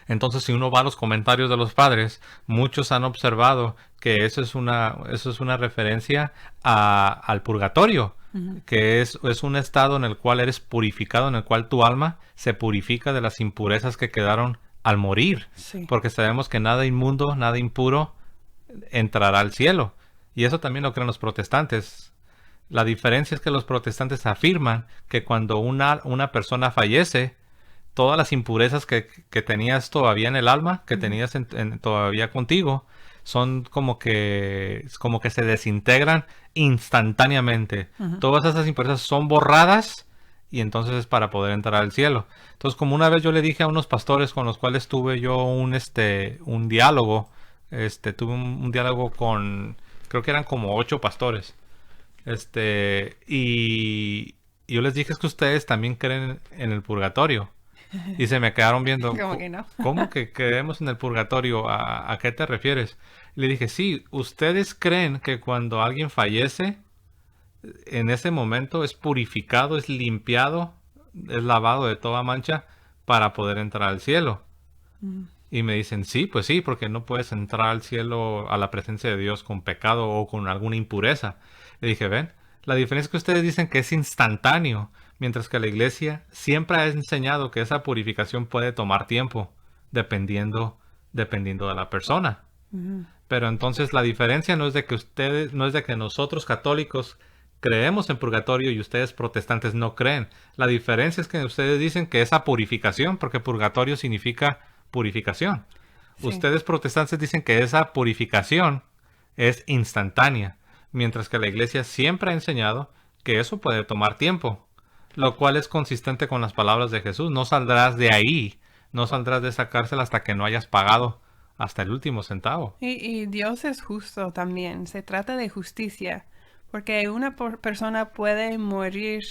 Entonces, si uno va a los comentarios de los padres, muchos han observado que eso es una referencia al purgatorio, que es un estado en el cual eres purificado, en el cual tu alma se purifica de las impurezas que quedaron al morir. Sí. Porque sabemos que nada inmundo, nada impuro entrará al cielo. Y eso también lo creen los protestantes. La diferencia es que los protestantes afirman que cuando una persona fallece, todas las impurezas que tenías todavía en el alma, que tenías todavía contigo, son como que se desintegran instantáneamente. Todas esas impurezas son borradas y entonces es para poder entrar al cielo. Entonces, como una vez yo le dije a unos pastores con los cuales tuve yo un diálogo, tuve un diálogo con, creo que eran como 8 pastores. Y yo les dije, es que ustedes también creen en el purgatorio. Y se me quedaron viendo. Como que no. ¿Cómo que creemos en el purgatorio? ¿A qué te refieres? Y le dije, sí, ustedes creen que cuando alguien fallece, en ese momento es purificado, es limpiado, es lavado de toda mancha para poder entrar al cielo. Y me dicen, sí, pues sí, porque no puedes entrar al cielo, a la presencia de Dios con pecado o con alguna impureza. Le dije, ven, La diferencia es que ustedes dicen que es instantáneo, mientras que la iglesia siempre ha enseñado que esa purificación puede tomar tiempo, dependiendo de la persona. Pero entonces la diferencia no es de que nosotros católicos creemos en purgatorio y ustedes protestantes no creen. La diferencia es que ustedes dicen que esa purificación, porque purgatorio significa purificación. Sí. Ustedes protestantes dicen que esa purificación es instantánea, mientras que la iglesia siempre ha enseñado que eso puede tomar tiempo, lo cual es consistente con las palabras de Jesús. No saldrás de ahí, no saldrás de esa cárcel hasta que no hayas pagado hasta el último centavo. Y Dios es justo también. Se trata de justicia. Porque una persona puede morir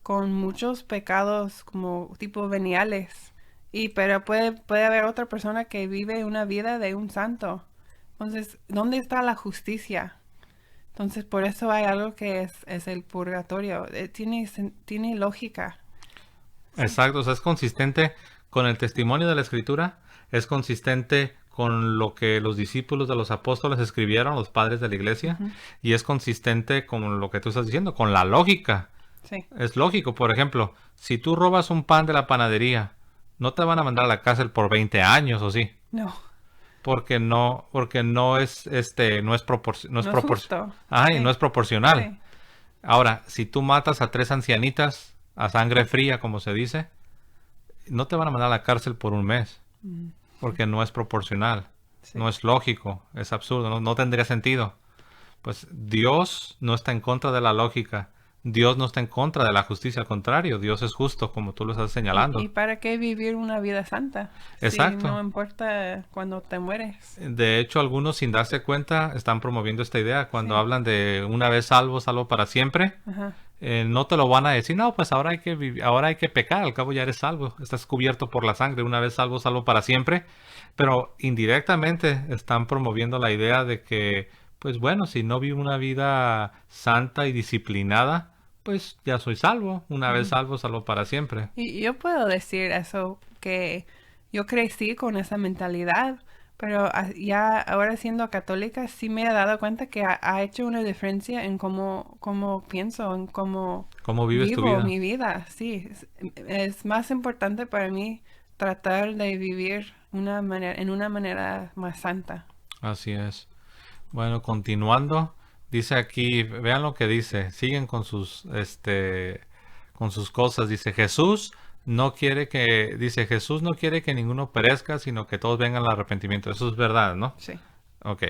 con muchos pecados como tipo veniales. Pero puede haber otra persona que vive una vida de un santo. Entonces, ¿dónde está la justicia? Entonces, por eso hay algo que es el purgatorio. Tiene lógica. Exacto, o sea, es consistente con el testimonio de la Escritura, es consistente con lo que los discípulos de los apóstoles escribieron, los padres de la iglesia, y es consistente con lo que tú estás diciendo, con la lógica. Sí. Es lógico, por ejemplo, si tú robas un pan de la panadería, no te van a mandar a la cárcel por 20 años, ¿o sí? No. Porque no es proporcional. Justo. Ay, Sí. no es proporcional. Sí. Ahora, si tú matas a 3 ancianitas a sangre fría, como se dice, no te van a mandar a la cárcel por un mes, porque no es proporcional, Sí. no es lógico, es absurdo, no tendría sentido. Pues Dios no está en contra de la lógica, Dios no está en contra de la justicia, al contrario, Dios es justo, como tú lo estás señalando. ¿Y para qué vivir una vida santa? Exacto. Si no importa cuando te mueres. De hecho, algunos sin darse cuenta están promoviendo esta idea cuando Sí. hablan de una vez salvo, salvo para siempre. Ajá. No te lo van a decir, no, pues ahora hay que pecar, al cabo ya eres salvo, estás cubierto por la sangre, una vez salvo, salvo para siempre. Pero indirectamente están promoviendo la idea de que, pues bueno, si no vivo una vida santa y disciplinada, pues ya soy salvo, una vez salvo, salvo para siempre. Y yo puedo decir eso, que yo crecí con esa mentalidad, pero ya ahora siendo católica sí me he dado cuenta que ha hecho una diferencia en cómo pienso, en cómo ¿Cómo vives tu vivo vida? mi vida. Sí, es más importante para mí tratar de vivir en una manera más santa. Así es. Bueno, continuando, dice aquí, vean lo que dice, siguen con sus cosas, dice Jesús no quiere que ninguno perezca, sino que todos vengan al arrepentimiento. Eso es verdad, ¿no? Sí. Ok.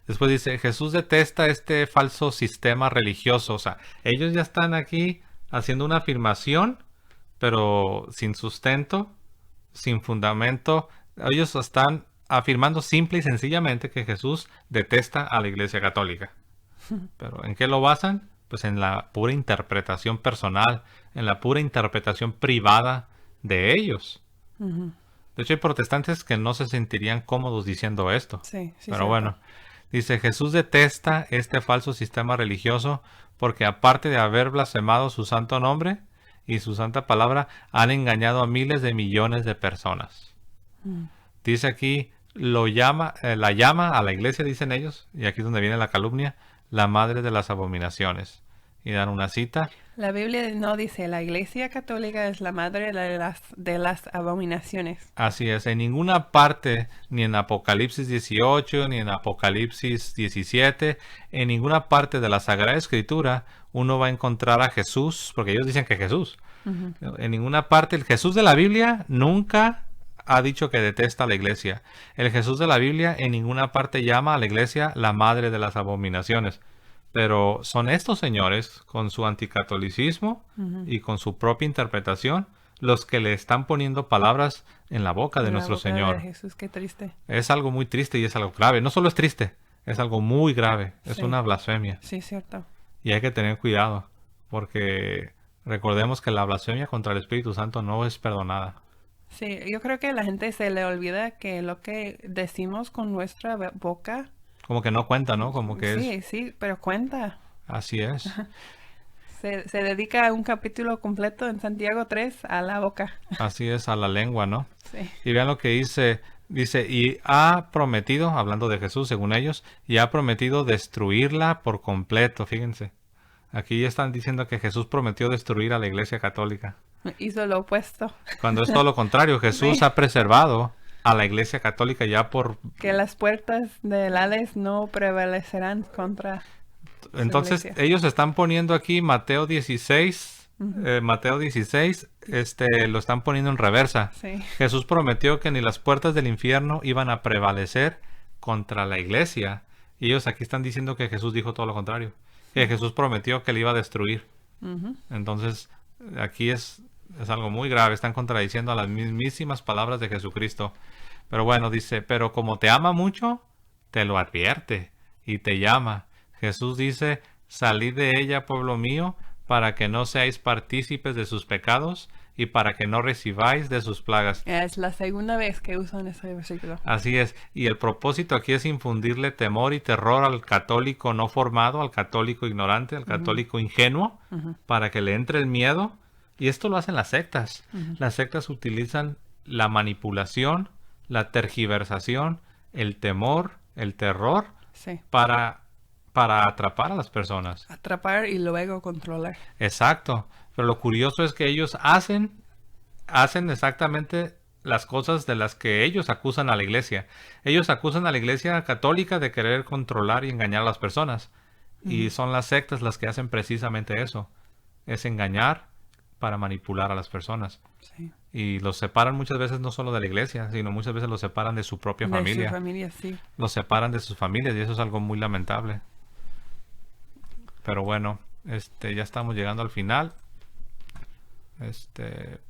Después dice, Jesús detesta este falso sistema religioso. O sea, ellos ya están aquí haciendo una afirmación, pero sin sustento, sin fundamento. Ellos están afirmando simple y sencillamente que Jesús detesta a la Iglesia Católica. ¿Pero en qué lo basan? Pues en la pura interpretación personal, en la pura interpretación privada de ellos. De hecho, hay protestantes que no se sentirían cómodos diciendo esto. Sí, sí, Pero cierto. bueno, dice, Jesús detesta este falso sistema religioso porque aparte de haber blasfemado su santo nombre y su santa palabra, han engañado a miles de millones de personas. Dice aquí, la llama a la iglesia, dicen ellos, y aquí es donde viene la calumnia, la madre de las abominaciones. Y dan una cita. La Biblia no dice, la Iglesia Católica es la madre de las abominaciones. Así es, en ninguna parte, ni en Apocalipsis 18, ni en Apocalipsis 17, en ninguna parte de la Sagrada Escritura, uno va a encontrar a Jesús, porque ellos dicen que Jesús. En ninguna parte, el Jesús de la Biblia nunca ha dicho que detesta a la iglesia. El Jesús de la Biblia en ninguna parte llama a la iglesia la madre de las abominaciones. Pero son estos señores, con su anticatolicismo y con su propia interpretación, los que le están poniendo palabras en la boca de En la nuestro boca Señor. de Jesús, qué triste. Es algo muy triste y es algo grave. No solo es triste, es algo muy grave. Es Sí. una blasfemia. Sí, cierto. Y hay que tener cuidado, porque recordemos que la blasfemia contra el Espíritu Santo no es perdonada. Sí, yo creo que a la gente se le olvida que lo que decimos con nuestra boca, Como que no cuenta, ¿no? Como que es... sí, sí, pero cuenta. Así es. Se dedica un capítulo completo en Santiago 3 a la boca. Así es, a la lengua, ¿no? Sí. Y vean lo que dice, y ha prometido, hablando de Jesús según ellos, y ha prometido destruirla por completo, fíjense. Aquí están diciendo que Jesús prometió destruir a la Iglesia Católica. Hizo lo opuesto. Cuando es todo lo contrario, Jesús Sí. ha preservado a la Iglesia Católica ya por... Que las puertas del Hades no prevalecerán contra su Entonces, iglesia. ellos están poniendo aquí Mateo 16, Ujú. Mateo 16, lo están poniendo en reversa. Sí. Jesús prometió que ni las puertas del infierno iban a prevalecer contra la Iglesia. Y ellos aquí están diciendo que Jesús dijo todo lo contrario. Que Jesús prometió que le iba a destruir. Ujú. Entonces, aquí es algo muy grave. Están contradiciendo a las mismísimas palabras de Jesucristo. Pero bueno, dice, pero como te ama mucho, te lo advierte y te llama. Jesús dice, salid de ella, pueblo mío, para que no seáis partícipes de sus pecados y para que no recibáis de sus plagas. Es la segunda vez que usan ese versículo. Así es, y el propósito aquí es infundirle temor y terror al católico no formado, al católico ignorante, al católico ingenuo, Ujú. para que le entre el miedo. Y esto lo hacen las sectas. Ujú. Las sectas utilizan la manipulación, la tergiversación, el temor, el terror Sí. para atrapar a las personas. Atrapar y luego controlar. Exacto. Pero lo curioso es que ellos hacen exactamente las cosas de las que ellos acusan a la iglesia. Ellos acusan a la iglesia católica de querer controlar y engañar a las personas. Y son las sectas las que hacen precisamente eso. Es engañar para manipular a las personas. Sí. Y los separan muchas veces no solo de la iglesia, sino muchas veces los separan de su propia De familia. su familia, sí. Los separan de sus familias y eso es algo muy lamentable. Pero bueno, ya estamos llegando al final.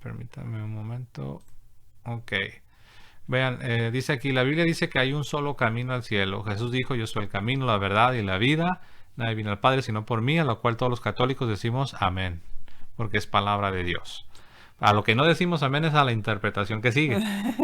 Permítanme un momento. Ok. Vean, dice aquí, la Biblia dice que hay un solo camino al cielo. Jesús dijo, yo soy el camino, la verdad y la vida. Nadie viene al Padre sino por mí, a lo cual todos los católicos decimos amén, porque es palabra de Dios. A lo que no decimos amén es a la interpretación que sigue,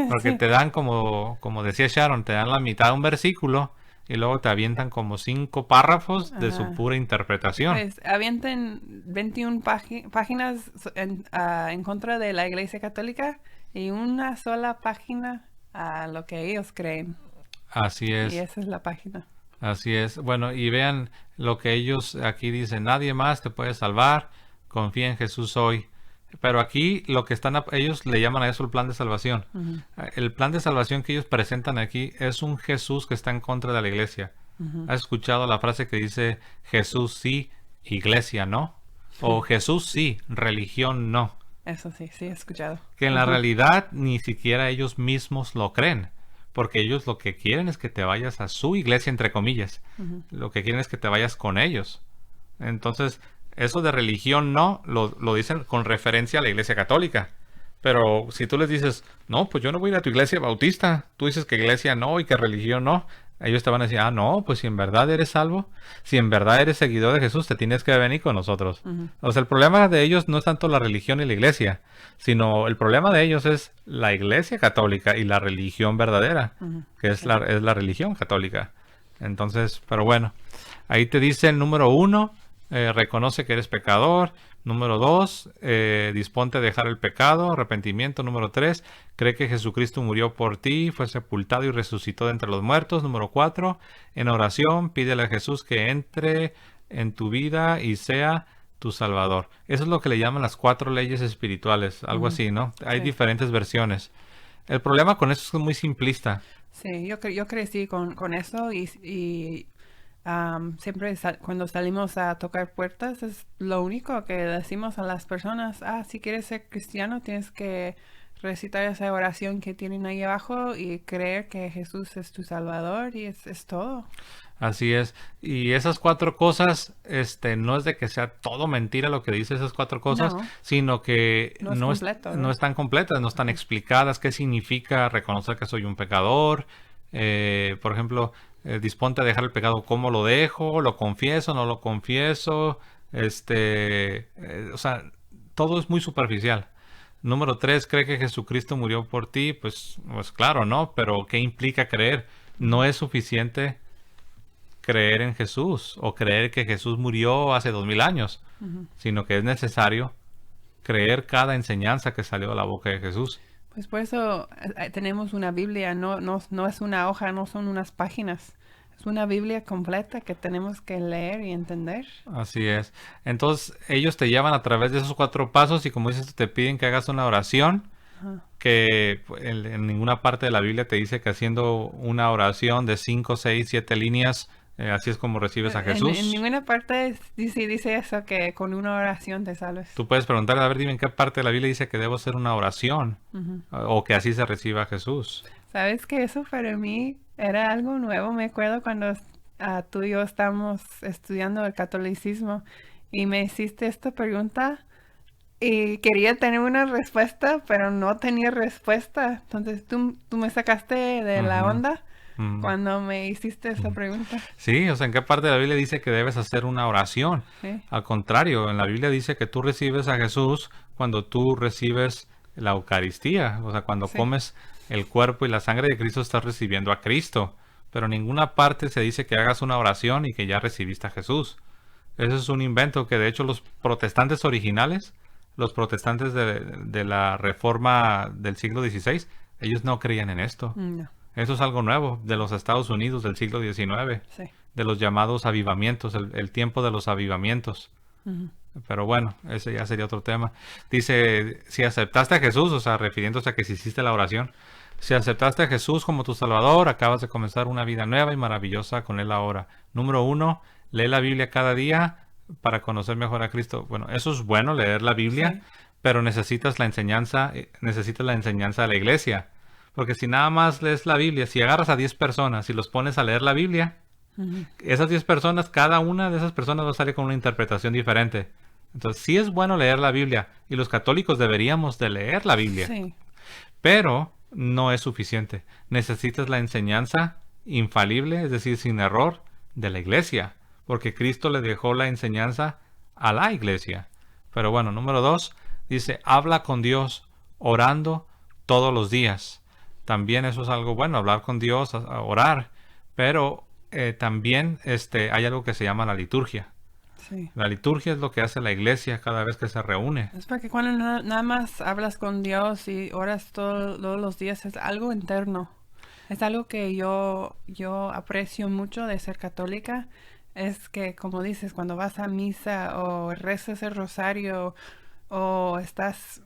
porque Sí. te dan como decía Sharon, te dan la mitad de un versículo y luego te avientan como 5 párrafos de su Ajá. pura interpretación. Pues avienten 21 páginas en contra de la Iglesia Católica y una sola página a lo que ellos creen. Así Y es. esa es la página. Así es. Bueno, y vean lo que ellos aquí dicen. Nadie más te puede salvar. Confía en Jesús hoy. Pero aquí lo que ellos le llaman a eso el plan de salvación. Ujú. El plan de salvación que ellos presentan aquí es un Jesús que está en contra de la iglesia. Ujú. ¿Has escuchado la frase que dice Jesús sí, iglesia no? O Jesús sí, religión no. Eso sí, sí he escuchado. Que en la Ujú. realidad ni siquiera ellos mismos lo creen. Porque ellos lo que quieren es que te vayas a su iglesia, entre comillas. Ujú. Lo que quieren es que te vayas con ellos. Entonces, eso de religión no, lo dicen con referencia a la iglesia católica. Pero si tú les dices, no, pues yo no voy a ir a tu iglesia bautista, tú dices que iglesia no y que religión no, ellos te van a decir, ah, no, pues si en verdad eres salvo, si en verdad eres seguidor de Jesús, te tienes que venir con nosotros. Ujú. O sea, el problema de ellos no es tanto la religión y la iglesia, sino el problema de ellos es la iglesia católica y la religión verdadera, Ujú. que es la religión católica. Entonces, pero bueno, ahí te dice el número 1, reconoce que eres pecador. Número 2, disponte a dejar el pecado, arrepentimiento. Número 3, cree que Jesucristo murió por ti, fue sepultado y resucitó de entre los muertos. Número 4, en oración, pídele a Jesús que entre en tu vida y sea tu Salvador. Eso es lo que le llaman las 4 leyes espirituales, algo Ujú. así, ¿no? Hay Sí. diferentes versiones. El problema con eso es que es muy simplista. Sí, yo crecí con eso y siempre cuando salimos a tocar puertas es lo único que decimos a las personas. Si quieres ser cristiano tienes que recitar esa oración que tienen ahí abajo y creer que Jesús es tu Salvador y es todo. Así es. Y esas 4 cosas, no es de que sea todo mentira lo que dice esas 4 cosas, No. sino que No es completo, no ¿no? están completas, no están explicadas. ¿Qué significa reconocer que soy un pecador? Por ejemplo, disponte a dejar el pecado. ¿Cómo lo dejo? ¿Lo confieso? ¿No lo confieso? O sea, todo es muy superficial. Número 3, cree que Jesucristo murió por ti. Pues claro, ¿no? Pero ¿qué implica creer? No es suficiente creer en Jesús o creer que Jesús murió hace 2000 años, Ujú. sino que es necesario creer cada enseñanza que salió de la boca de Jesús. Pues por eso tenemos una Biblia, no es una hoja, no son unas páginas. Es una Biblia completa que tenemos que leer y entender. Así es. Entonces, ellos te llevan a través de esos 4 pasos y como dices, te piden que hagas una oración Ajá. que en ninguna parte de la Biblia te dice que haciendo una oración de 5, 6, 7 líneas, así es como recibes a En Jesús. ninguna parte dice eso, que con una oración te salves. Tú puedes preguntar, a ver, dime en qué parte de la Biblia dice que debo hacer una oración Ujú. o que así se reciba a Jesús. Sabes que eso para mí era algo nuevo. Me acuerdo cuando tú y yo estábamos estudiando el catolicismo y me hiciste esta pregunta y quería tener una respuesta, pero no tenía respuesta. Entonces tú me sacaste de la Ujú. onda Mm. cuando me hiciste esa pregunta. Sí, o sea, ¿en qué parte de la Biblia dice que debes hacer una oración? Sí, Al contrario, en la Biblia dice que tú recibes a Jesús cuando tú recibes la Eucaristía, o sea, cuando sí. comes el cuerpo y la sangre de Cristo estás recibiendo a Cristo, pero en ninguna parte se dice que hagas una oración y que ya recibiste a Jesús. Eso es un invento que de hecho los protestantes originales, los protestantes de la Reforma del siglo XVI, ellos no creían en esto. No, Eso es algo nuevo de los Estados Unidos del siglo XIX, sí. de los llamados avivamientos, el tiempo de los avivamientos. Ujú. Pero bueno, ese ya sería otro tema. Dice, si aceptaste a Jesús, o sea, refiriéndose a que si hiciste la oración, si aceptaste a Jesús como tu Salvador, acabas de comenzar una vida nueva y maravillosa con Él ahora. Número 1, lee la Biblia cada día para conocer mejor a Cristo. Bueno, eso es bueno, leer la Biblia, Sí. pero necesitas la enseñanza de la iglesia. Porque si nada más lees la Biblia, si agarras a 10 personas y los pones a leer la Biblia, Ujú. esas 10 personas, cada una de esas personas va a salir con una interpretación diferente. Entonces, sí es bueno leer la Biblia y los católicos deberíamos de leer la Biblia, Sí, pero no es suficiente. Necesitas la enseñanza infalible, es decir, sin error, de la iglesia, porque Cristo le dejó la enseñanza a la iglesia. Pero bueno, número 2, dice, habla con Dios orando todos los días. También eso es algo bueno, hablar con Dios, a orar, pero también hay algo que se llama la liturgia. sí. La liturgia es lo que hace la iglesia cada vez que se reúne. Es porque cuando nada más hablas con Dios y oras todos los días es algo interno. Es algo que yo aprecio mucho de ser católica. Es que, como dices, cuando vas a misa o rezas el rosario o estás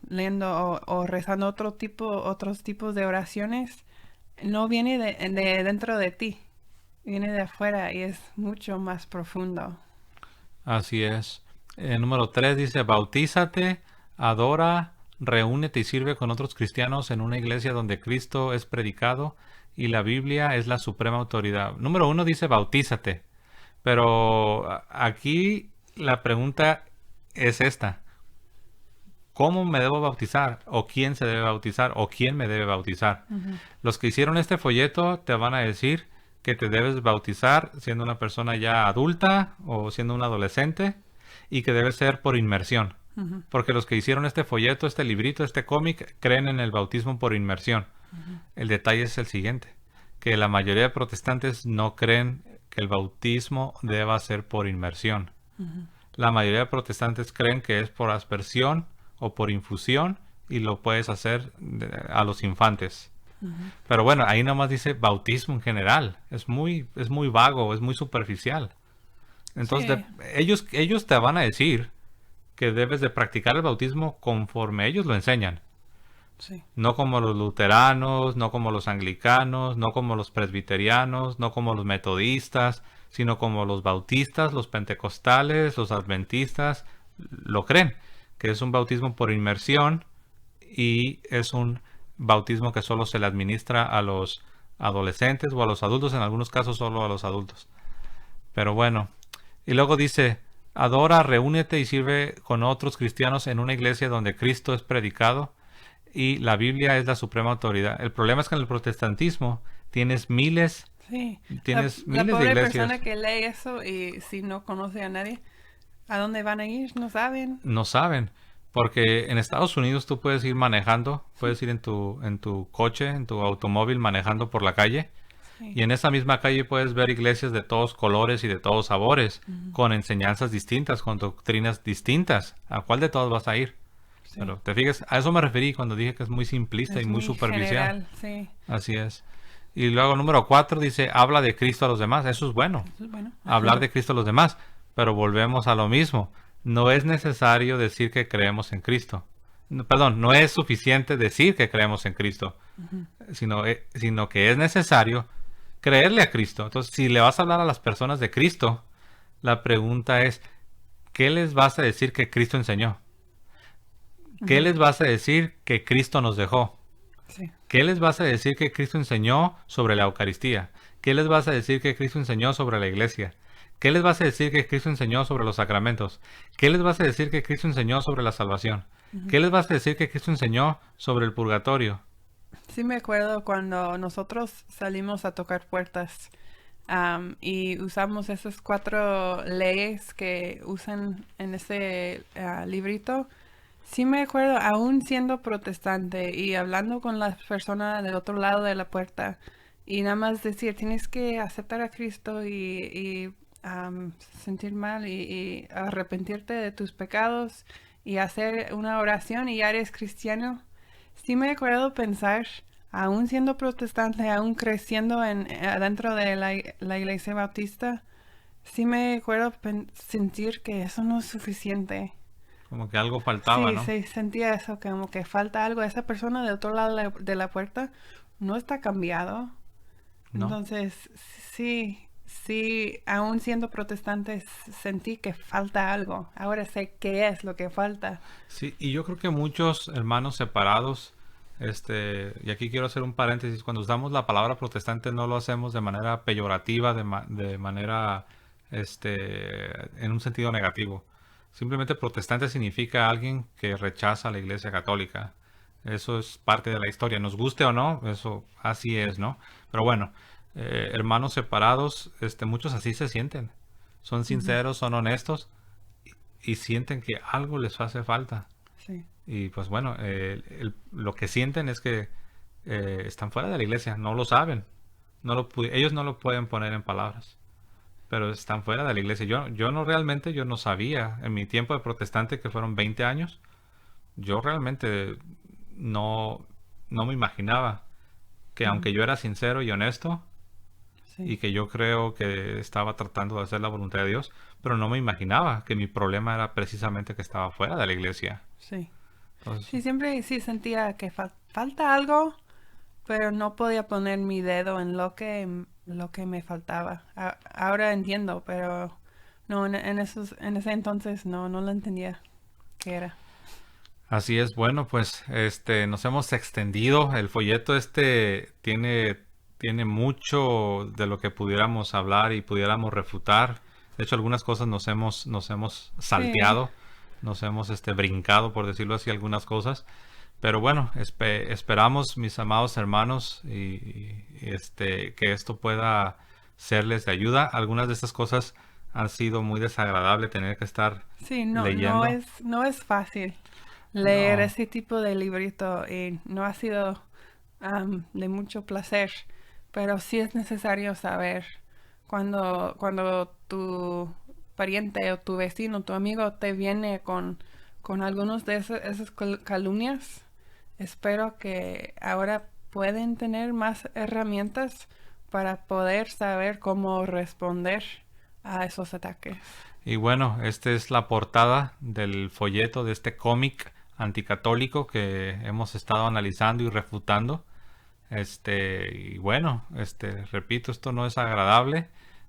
leyendo o rezando otros tipos de oraciones, no viene de dentro de ti, viene de afuera y es mucho más profundo. Así es. Número 3 dice, bautízate, adora, reúnete y sirve con otros cristianos en una iglesia donde Cristo es predicado y la Biblia es la suprema autoridad. Número 1 dice, bautízate. Pero aquí la pregunta es esta. ¿Cómo me debo bautizar? ¿O quién se debe bautizar? ¿O quién me debe bautizar? Ujú. Los que hicieron este folleto te van a decir que te debes bautizar siendo una persona ya adulta o siendo un adolescente y que debe ser por inmersión. Ujú. Porque los que hicieron este folleto, este librito, este cómic, creen en el bautismo por inmersión. El detalle es el siguiente, que la mayoría de protestantes no creen que el bautismo deba ser por inmersión. Ujú. La mayoría de protestantes creen que es por aspersión o por infusión y lo puedes hacer a los infantes. Ujú. Pero bueno, ahí nomás dice bautismo en general. Es muy vago, es muy superficial. Entonces, Sí. ellos te van a decir que debes de practicar el bautismo conforme ellos lo enseñan. Sí. No como los luteranos, no como los anglicanos, no como los presbiterianos, no como los metodistas, sino como los bautistas, los pentecostales, los adventistas lo creen, que es un bautismo por inmersión y es un bautismo que solo se le administra a los adolescentes o a los adultos, en algunos casos solo a los adultos. Pero bueno, y luego dice, adora, reúnete y sirve con otros cristianos en una iglesia donde Cristo es predicado y la Biblia es la suprema autoridad. El problema es que en el protestantismo tienes miles Sí. Tienes La miles de pobre iglesias. persona que lee eso y si no conoce a nadie, ¿a dónde van a ir? No saben. No saben. Porque en Estados Unidos tú puedes ir manejando, puedes ir en tu coche, en tu automóvil manejando por la calle. Sí. Y en esa misma calle puedes ver iglesias de todos colores y de todos sabores, con enseñanzas distintas, con doctrinas distintas. ¿A cuál de todas vas a ir? Sí. Pero te fijas, a eso me referí cuando dije que es muy simplista Es y muy superficial. general, sí. Así es. Y luego número 4 dice, habla de Cristo a los demás. Eso es bueno, Eso es bueno. hablar de Cristo a los demás. Pero volvemos a lo mismo. No es necesario decir que creemos en Cristo. Perdón, no es suficiente decir que creemos en Cristo, sino que es necesario creerle a Cristo. Entonces, si le vas a hablar a las personas de Cristo, la pregunta es, ¿qué les vas a decir que Cristo enseñó? ¿Qué les vas a decir que Cristo nos dejó? Sí. ¿Qué les vas a decir que Cristo enseñó sobre la Eucaristía? ¿Qué les vas a decir que Cristo enseñó sobre la iglesia? ¿Qué les vas a decir que Cristo enseñó sobre los sacramentos? ¿Qué les vas a decir que Cristo enseñó sobre la salvación? ¿Qué les vas a decir que Cristo enseñó sobre el purgatorio? Sí me acuerdo cuando nosotros salimos a tocar puertas y usamos esas 4 leyes que usan en ese librito. Sí me acuerdo, aún siendo protestante y hablando con las personas del otro lado de la puerta y nada más decir, tienes que aceptar a Cristo y sentir mal y arrepentirte de tus pecados y hacer una oración y ya eres cristiano. Sí me acuerdo pensar, aún siendo protestante, aún creciendo adentro de la iglesia bautista, sí me acuerdo sentir que eso no es suficiente. Como que algo faltaba, Sí, ¿no? sí, sentía eso, como que falta algo. Esa persona del otro lado de la puerta no está cambiado. ¿No? Entonces, sí, sí, aún siendo protestante, sentí que falta algo. Ahora sé qué es lo que falta. Sí, y yo creo que muchos hermanos separados, y aquí quiero hacer un paréntesis, cuando usamos la palabra protestante no lo hacemos de manera peyorativa, de manera, en un sentido negativo. Simplemente protestante significa alguien que rechaza la Iglesia Católica. Eso es parte de la historia, nos guste o no, eso así es, ¿no? Pero bueno, hermanos separados, muchos así se sienten. Son Ujú. sinceros, son honestos y sienten que algo les hace falta. Sí. Y pues bueno, lo que sienten es que están fuera de la iglesia, no lo saben. Ellos no lo pueden poner en palabras, pero están fuera de la iglesia. Yo no realmente, yo no sabía. En mi tiempo de protestante, que fueron 20 años, yo realmente no, no me imaginaba que Ujú. aunque yo era sincero y honesto, y Sí, que yo creo que estaba tratando de hacer la voluntad de Dios, pero no me imaginaba que mi problema era precisamente que estaba fuera de la iglesia. sí. Entonces, Sí, siempre sí sentía que falta algo, pero no podía poner mi dedo en lo que me faltaba. Ahora entiendo, pero no, en ese entonces no lo entendía qué era. así es, bueno, pues nos hemos extendido. El folleto tiene mucho de lo que pudiéramos hablar y pudiéramos refutar. De hecho, algunas cosas nos hemos Sí, salteado, nos hemos brincado, por decirlo así, algunas cosas. Pero bueno, esperamos, mis amados hermanos, que esto pueda serles de ayuda. Algunas de estas cosas han sido muy desagradables tener que estar sí, leyendo. no es fácil leer No. ese tipo de librito y no ha sido de mucho placer, pero sí es necesario saber cuando tu pariente o tu vecino, tu amigo te viene con algunos de esas calumnias. Espero que ahora pueden tener más herramientas para poder saber cómo responder a esos ataques. Y bueno, esta es la portada del folleto de este cómic anticatólico que hemos estado analizando y refutando. Y bueno, repito, esto no es agradable,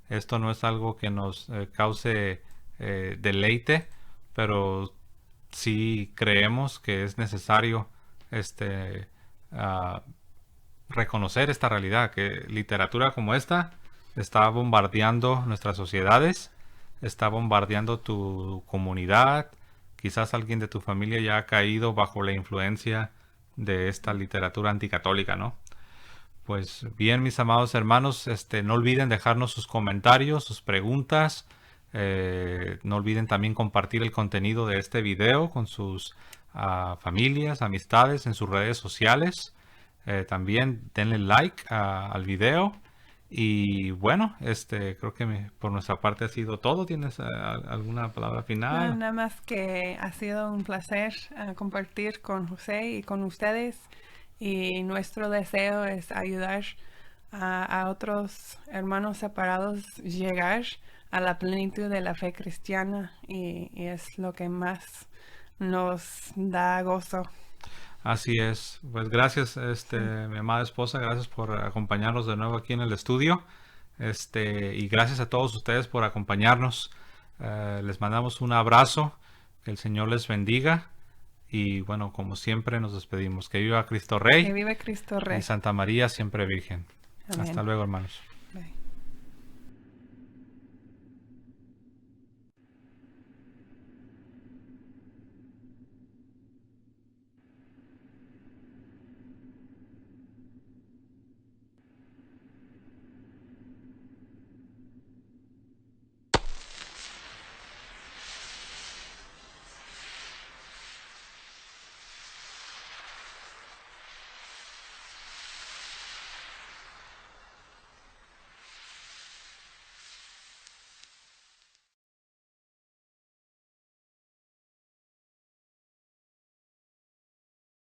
esto no es algo que nos cause deleite, pero sí creemos que es necesario este, ah, reconocer esta realidad, que literatura como esta está bombardeando nuestras sociedades, está bombardeando tu comunidad, quizás alguien de tu familia ya ha caído bajo la influencia de esta literatura anticatólica, ¿no? Pues bien, mis amados hermanos, no olviden dejarnos sus comentarios, sus preguntas, no olviden también compartir el contenido de este video con sus familias, amistades en sus redes sociales. También denle like al video. Y bueno, creo que por nuestra parte ha sido todo. ¿Tienes alguna palabra No, final? nada más que ha sido un placer compartir con José y con ustedes y nuestro deseo es ayudar a otros hermanos separados llegar a la plenitud de la fe cristiana y es lo que más nos da gozo. Así es. Pues gracias, mi amada esposa, gracias por acompañarnos de nuevo aquí en el estudio. Y gracias a todos ustedes por acompañarnos. Les mandamos un abrazo, que el Señor les bendiga. Y bueno, como siempre nos despedimos. Que viva Cristo Rey. Que vive Cristo Rey. Y Santa María siempre Virgen. Amén. Hasta luego, hermanos. Bye.